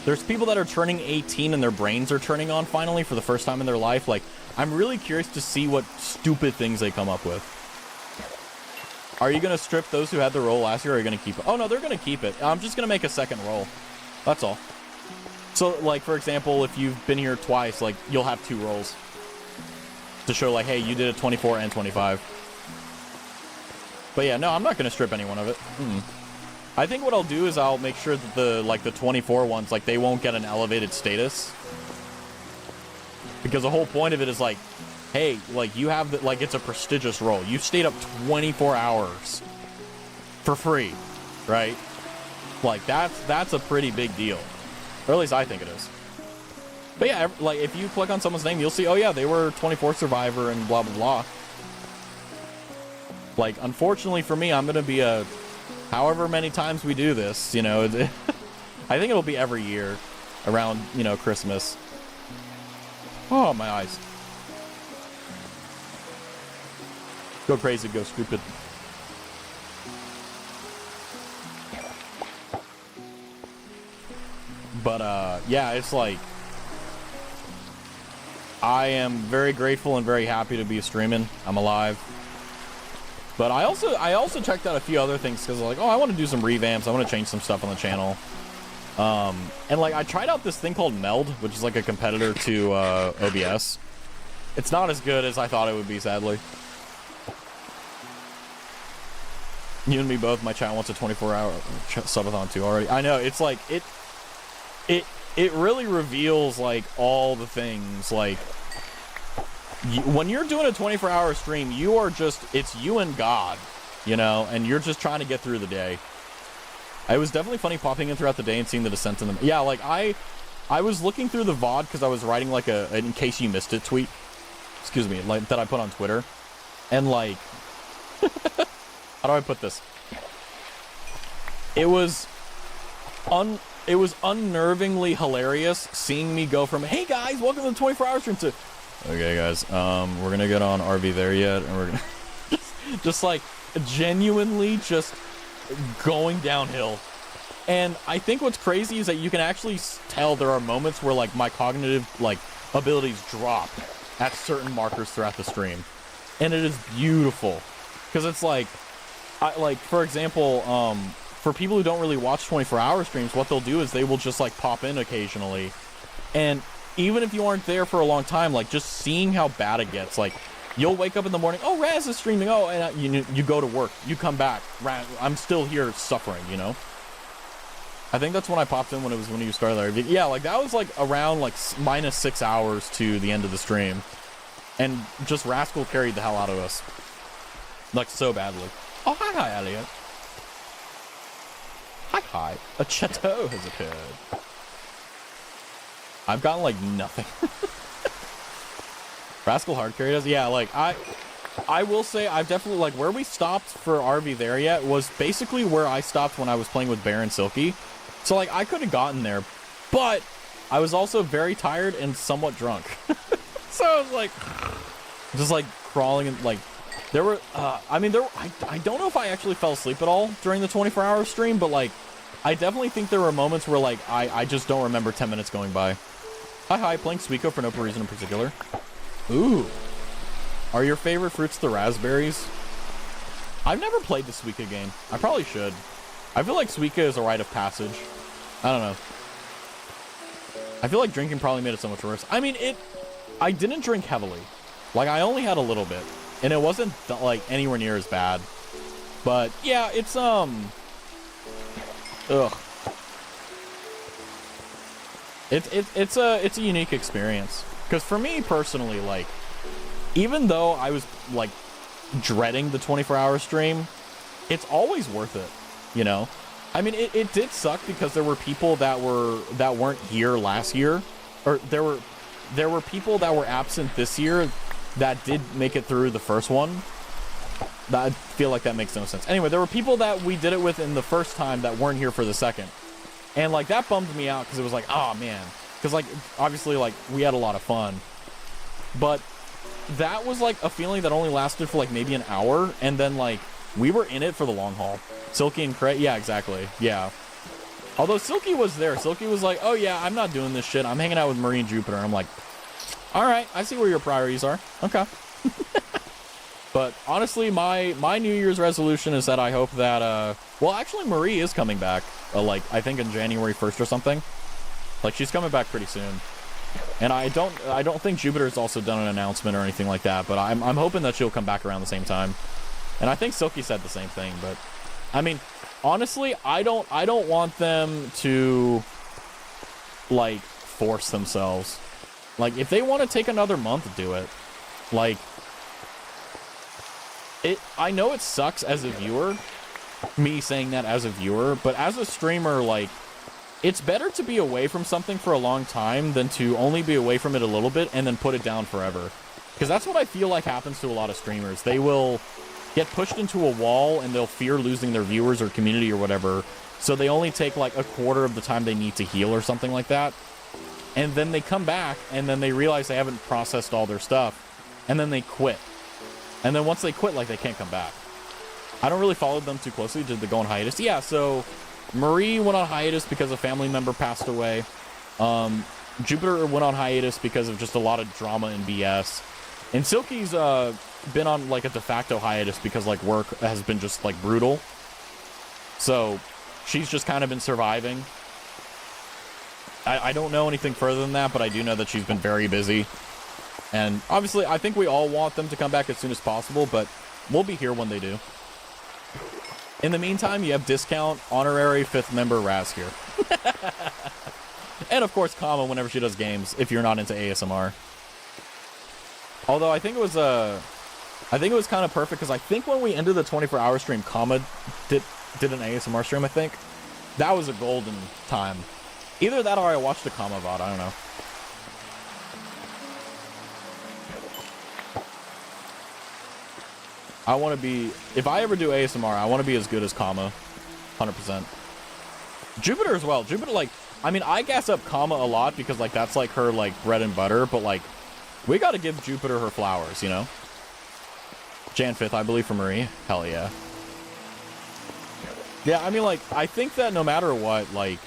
[SPEAKER 1] there's people that are turning 18 and their brains are turning on finally for the first time in their life. Like, I'm really curious to see what stupid things they come up with. Are you gonna strip those who had the role last year, or are you gonna keep it? Oh no, they're gonna keep it. I'm just gonna make a second role. That's all. So, like, for example, if you've been here twice, like, you'll have 2 roles to show, like, hey, you did a 24 and 25. But yeah, no, I'm not going to strip any one of it. I think what I'll do is I'll make sure that the 24 ones, like, they won't get an elevated status. Because the whole point of it is, like, hey, like, you have, like, it's a prestigious role. You stayed up 24 hours for free, right? Like, that's a pretty big deal. Or at least I think it is. But yeah, like, if you click on someone's name, you'll see, oh yeah, they were 24 survivor and blah, blah, blah. Like, unfortunately for me, I'm going to be however many times we do this, you know, I think it'll be every year around, you know, Christmas. Oh, my eyes. Go crazy, go stupid. But, yeah, it's like, I am very grateful and very happy to be streaming. I'm alive. But I also checked out a few other things because like, oh, I want to do some revamps. I want to change some stuff on the channel. And like, I tried out this thing called Meld, which is like a competitor to OBS. It's not as good as I thought it would be, sadly. You and me both. My chat wants a 24-hour subathon too already. I know, it's like it really reveals like all the things. Like when you're doing a 24-hour stream, you are just, it's you and God, you know, and you're just trying to get through the day. It was definitely funny popping in throughout the day and seeing the descent in them. Yeah, like I was looking through the VOD because I was writing like a in case you missed it tweet. Excuse me, like that I put on Twitter. And like how do I put this? It was unnervingly hilarious seeing me go from, hey guys, welcome to the 24-hour stream, to, okay guys, we're gonna get on RV there yet, and we're gonna just like genuinely just going downhill. And I think what's crazy is that you can actually tell there are moments where like my cognitive like abilities drop at certain markers throughout the stream, and it is beautiful because it's like, for example, for people who don't really watch 24-hour streams, what they'll do is they will just like pop in occasionally, and even if you aren't there for a long time, like just seeing how bad it gets, like you'll wake up in the morning, oh, Raz is streaming, oh, and you go to work, you come back, Raz, I'm still here suffering, you know. I think that's when I popped in, when you started there. Yeah, like that was like around like minus 6 hours to the end of the stream, and just Rascal carried the hell out of us, like so badly. Oh, hi, Elliot. Hi. A chateau has occurred. I've gotten like nothing. Rascal hard carried us. Yeah, like I will say I've definitely, like, where we stopped for RV there yet was basically where I stopped when I was playing with Bear and Silky. So like I could have gotten there, but I was also very tired and somewhat drunk. So I was like just like crawling, and like there were I don't know if I actually fell asleep at all during the 24-hour stream, but like I definitely think there were moments where like I just don't remember 10 minutes going by. Hi, playing Suiko for no reason in particular. Ooh. Are your favorite fruits the raspberries? I've never played the Suika game. I probably should. I feel like Suika is a rite of passage. I don't know. I feel like drinking probably made it so much worse. I mean, I didn't drink heavily. Like, I only had a little bit. And it wasn't, like, anywhere near as bad. But, yeah, it's, ugh. It's a unique experience. Because for me, personally, like, even though I was, like, dreading the 24-hour stream, it's always worth it, you know? I mean, it did suck because there were people that weren't here last year, or there were people that were absent this year that did make it through the first one. I feel like that makes no sense. Anyway, there were people that we did it with in the first time that weren't here for the second. And, like, that bummed me out because it was like, oh, man. Because, like, obviously, like, we had a lot of fun. But that was, like, a feeling that only lasted for, like, maybe an hour. And then, like, we were in it for the long haul. Silky and Craig, yeah, exactly, yeah. Although Silky was there. Silky was like, oh, yeah, I'm not doing this shit. I'm hanging out with Marie and Jupiter. And I'm like, all right, I see where your priorities are. Okay. But honestly, my New Year's resolution is that I hope that, well, actually, Marie is coming back, like, I think in January 1st or something. Like, she's coming back pretty soon. And I don't think Jupiter's also done an announcement or anything like that, but I'm hoping that she'll come back around the same time. And I think Silky said the same thing, but I mean, honestly, I don't want them to, like, force themselves. Like, if they want to take another month, do it. Like, I know it sucks as a viewer, me saying that as a viewer, but as a streamer, like, it's better to be away from something for a long time than to only be away from it a little bit and then put it down forever. Because that's what I feel like happens to a lot of streamers. They will get pushed into a wall and they'll fear losing their viewers or community or whatever, so they only take like a quarter of the time they need to heal or something like that. and then they come back, and then they realize they haven't processed all their stuff, and then they quit. And then once they quit, like, they can't come back. I don't really follow them too closely. Did they go on hiatus? Yeah, so Marie went on hiatus because a family member passed away. Jupiter went on hiatus because of just a lot of drama and BS. And Silky's been on, like, a de facto hiatus because, like, work has been just, like, brutal. So she's just kind of been surviving. I don't know anything further than that, but I do know that she's been very busy. And obviously, I think we all want them to come back as soon as possible, but we'll be here when they do. In the meantime, you have discount honorary 5th member Raz here. And of course, Kama whenever she does games, if you're not into ASMR. Although I think it was kind of perfect because I think when we ended the 24-hour stream, Kama did an ASMR stream, I think. That was a golden time. Either that or I watched a Kama VOD, I don't know. I want to be, if I ever do ASMR, I want to be as good as Kama. 100%. Jupiter as well. Jupiter, like, I mean, I gas up Kama a lot because, like, that's, like, her, like, bread and butter. But, like, we got to give Jupiter her flowers, you know? Jan 5th, I believe, for Marie. Hell yeah. Yeah, I mean, like, I think that no matter what, like,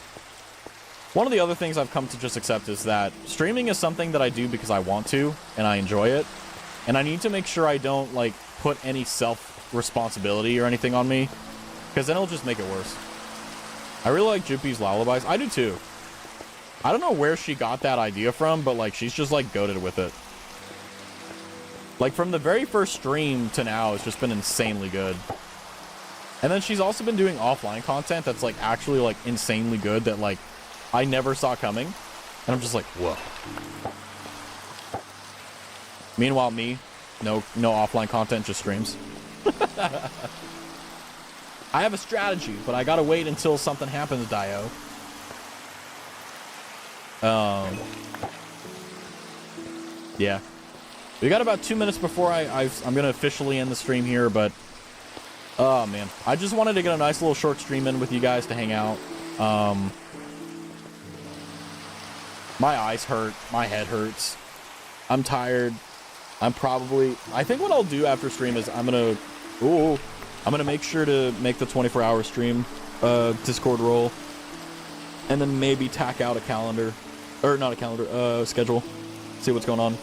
[SPEAKER 1] one of the other things I've come to just accept is that streaming is something that I do because I want to, and I enjoy it. And I need to make sure I don't, like, put any self-responsibility or anything on me, because then it'll just make it worse. I really like Juppie's lullabies. I do too. I don't know where she got that idea from, but like she's just like goated with it. Like from the very first stream to now, it's just been insanely good. And then she's also been doing offline content that's like actually like insanely good that like I never saw coming. And I'm just like, whoa. Meanwhile, me, no offline content, just streams. I have a strategy, but I gotta wait until something happens, Dio. Yeah. We got about 2 minutes before I'm gonna officially end the stream here, but oh man, I just wanted to get a nice little short stream in with you guys to hang out. My eyes hurt, my head hurts, I'm tired. I think what I'll do after stream is I'm gonna make sure to make the 24-hour stream Discord roll, and then maybe tack out a calendar, or not a calendar, schedule, see what's going on.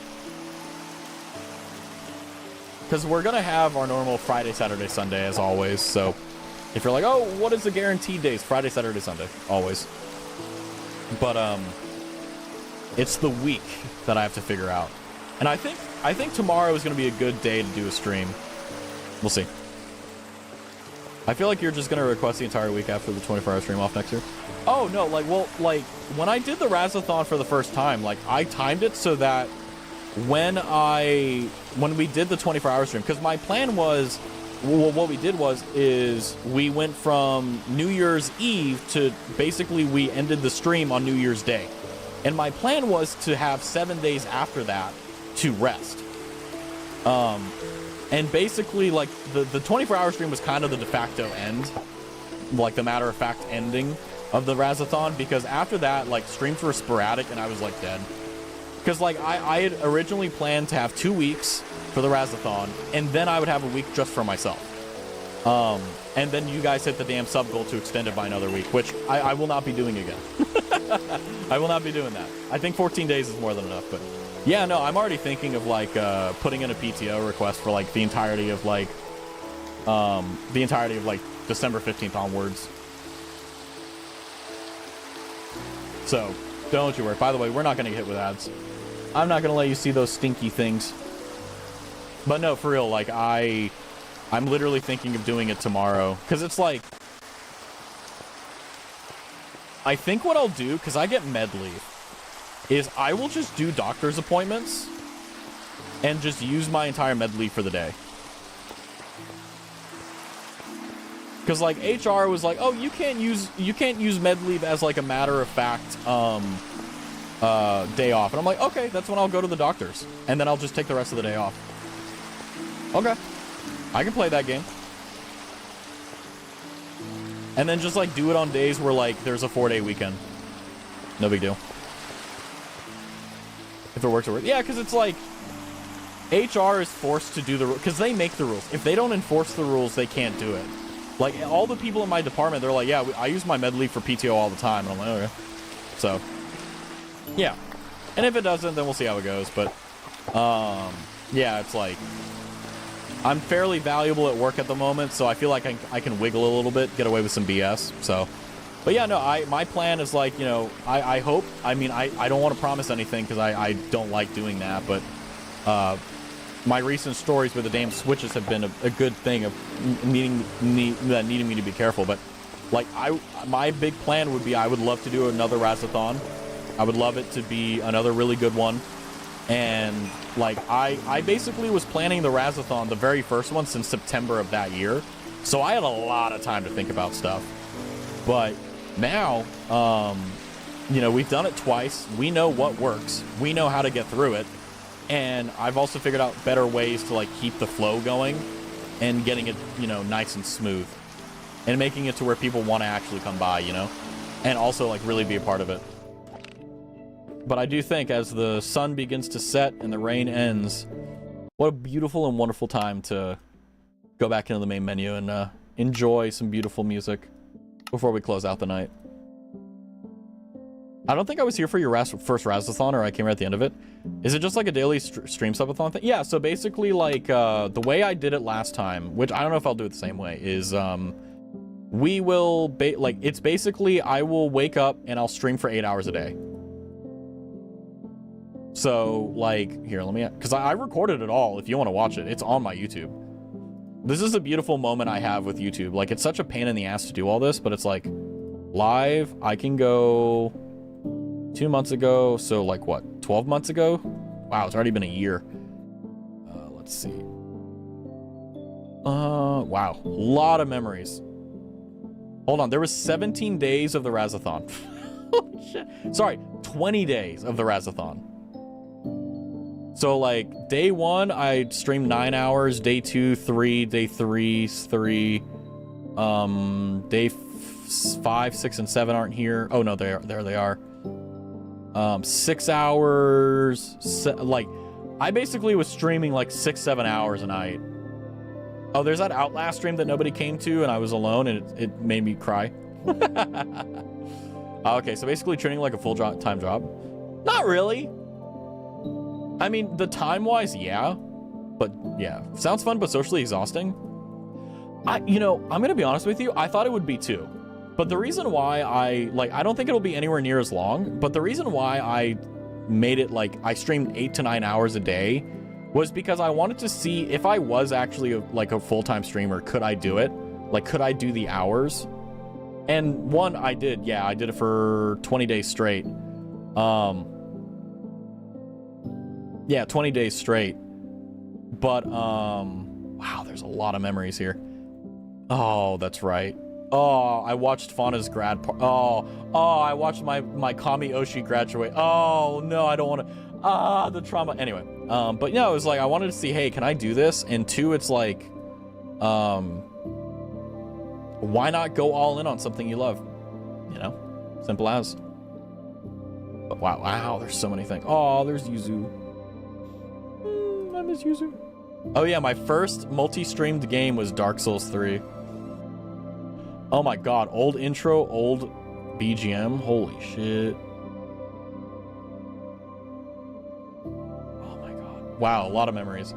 [SPEAKER 1] Because we're gonna have our normal Friday, Saturday, Sunday as always. So if you're like, oh, what is the guaranteed days? Friday, Saturday, Sunday, always. But it's the week that I have to figure out, and I think tomorrow is gonna be a good day to do a stream. We'll see. I feel like you're just gonna request the entire week after the 24-hour stream off next year. Oh no, like, well, like when I did the Raztathon for the first time, like I timed it so that when we did the 24-hour stream, because my plan was, well, what we did is we went from New Year's Eve to basically we ended the stream on New Year's Day, and my plan was to have 7 days after that to rest. And basically, like, the 24-hour stream was kind of the de facto end, like the matter-of-fact ending of the Raztathon, because after that, like, streams were sporadic and I was, like, dead. Because, like, I had originally planned to have 2 weeks for the Raztathon, and then I would have a week just for myself. And then you guys hit the damn sub goal to extend it by another week, which I will not be doing again. I will not be doing that. I think 14 days is more than enough, but... yeah, no, I'm already thinking of, like, putting in a PTO request for, like, the entirety of, December 15th onwards. So, don't you worry. By the way, we're not going to get hit with ads. I'm not going to let you see those stinky things. But no, for real, like, I'm literally thinking of doing it tomorrow. Because it's, like... I think what I'll do, because I get med leave, is I will just do doctor's appointments and just use my entire med leave for the day. Because like HR was like, oh, you can't use med leave as like a matter of fact day off. And I'm like, okay, that's when I'll go to the doctor's, and then I'll just take the rest of the day off. Okay, I can play that game. And then just like do it on days where like there's a 4-day weekend. No big deal. If it works, it works. Yeah, because it's like HR is forced to do the rules because they make the rules. If they don't enforce the rules, they can't do it. Like all the people in my department, they're like, yeah, I use my med leave for PTO all the time. And I'm like, okay. So, yeah. And if it doesn't, then we'll see how it goes. But, yeah, it's like I'm fairly valuable at work at the moment, so I feel like I can wiggle a little bit, get away with some BS. So, but yeah, no, my plan is like, you know, I hope. I mean, I don't want to promise anything because I don't like doing that, but my recent stories with the damn switches have been a good thing of needing me to be careful. But like my big plan would be I would love to do another Raztathon. I would love it to be another really good one. And like I basically was planning the Raztathon, the very first one, since September of that year. So I had a lot of time to think about stuff. But now, you know, we've done it twice. We know what works. We know how to get through it. And I've also figured out better ways to like keep the flow going and getting it, you know, nice and smooth and making it to where people want to actually come by, you know, and also like really be a part of it. But I do think as the sun begins to set and the rain ends, what a beautiful and wonderful time to go back into the main menu and enjoy some beautiful music before we close out the night. I don't think I was here for your first Raztathon, or I came right at the end of it. Is it just like a daily stream subathon thing? Yeah, so basically like the way I did it last time, which I don't know if I'll do it the same way, is we will, it's basically I will wake up and I'll stream for 8 hours a day. So like, here, let me, because I recorded it all. If you want to watch it, it's on my YouTube. This is a beautiful moment I have with YouTube. Like, it's such a pain in the ass to do all this, but it's like live. I can go 2 months ago, so like what, 12 months ago? Wow, it's already been a year. Let's see. Wow, a lot of memories. Hold on, there was 17 days of the Raztathon. Holy shit. Sorry, 20 days of the Raztathon. So like day 1, I streamed 9 hours. Day 2, 3. Day 3, 3. Day 5, 6, and 7 aren't here. Oh no, there they are. 6 hours. Like, I basically was streaming like 6-7 hours a night. Oh, there's that Outlast stream that nobody came to, and I was alone, and it made me cry. Okay, so basically treating like a full-time job. Not really. I mean, the time-wise, yeah. But, yeah. Sounds fun, but socially exhausting. You know, I'm gonna be honest with you, I thought it would be too. But the reason why I don't think it'll be anywhere near as long, but the reason why I made it like I streamed 8 to 9 hours a day was because I wanted to see if I was actually like a full-time streamer, could I do it? Like, could I do the hours? And one, I did. Yeah, I did it for 20 days straight. Yeah, 20 days straight. But, wow, there's a lot of memories here. Oh, that's right. Oh, I watched Fauna's grad part. Oh, I watched my Kami Oshi graduate. Oh, no, I don't want to. The trauma. Anyway, but yeah, it was like, I wanted to see, hey, can I do this? And 2, it's like, why not go all in on something you love? You know, simple as. But wow, there's so many things. Oh, there's Yuzu. I miss Yuzu. Oh yeah, my first multi-streamed game was Dark Souls 3. Oh my god, old intro, old BGM. Holy shit. Oh my god. Wow, a lot of memories.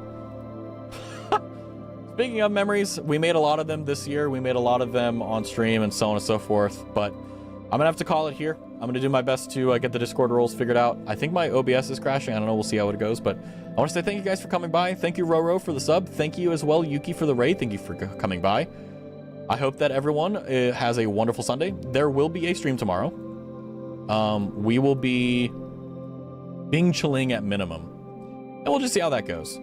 [SPEAKER 1] Speaking of memories, we made a lot of them this year. We made a lot of them on stream and so on and so forth. But I'm gonna have to call it here. I'm gonna do my best to get the Discord rules figured out. I think my OBS is crashing. I don't know. We'll see how it goes. But I want to say thank you guys for coming by. Thank you, Roro, for the sub. Thank you as well, Yuki, for the raid. Thank you for coming by. I hope that everyone has a wonderful Sunday. There will be a stream tomorrow. We will be being chilling at minimum. And we'll just see how that goes.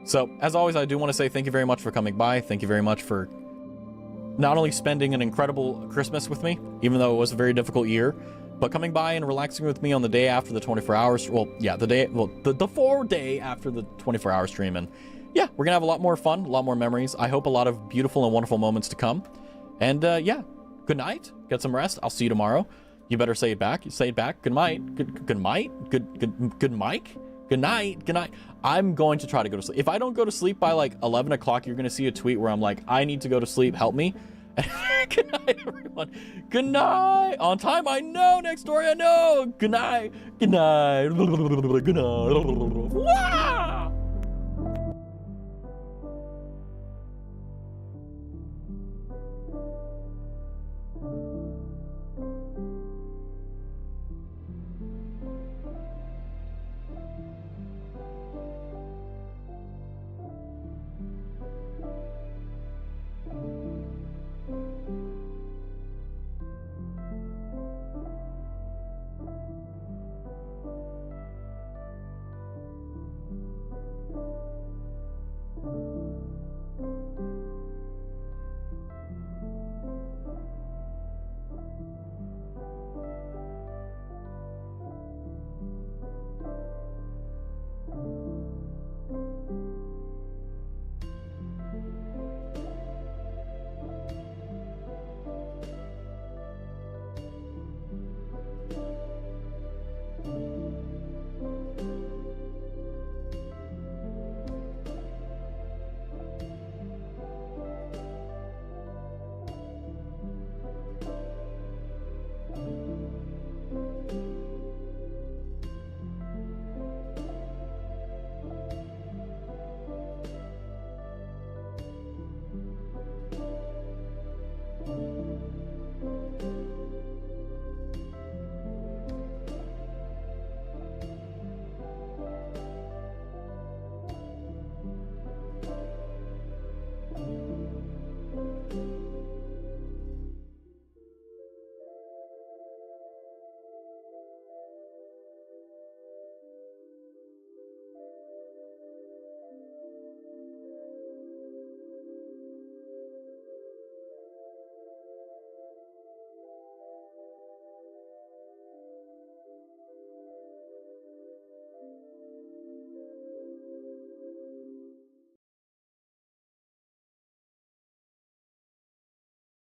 [SPEAKER 1] So, as always, I do want to say thank you very much for coming by. Thank you very much for not only spending an incredible Christmas with me, even though it was a very difficult year, but coming by and relaxing with me on the day after the 24 hours. Well, yeah, the 4 day after the 24 hour stream. And yeah, we're gonna have a lot more fun, a lot more memories. I hope a lot of beautiful and wonderful moments to come. And yeah, good night. Get some rest. I'll see you tomorrow. You better say it back. You say it back. Good night. Good Mike. Good night. Good night. I'm going to try to go to sleep. If I don't go to sleep by like 11 o'clock, you're going to see a tweet where I'm like, I need to go to sleep. Help me. Good night, everyone. Good night. On time, I know. Next story, I know. Good night. Good night. Good night. Wow.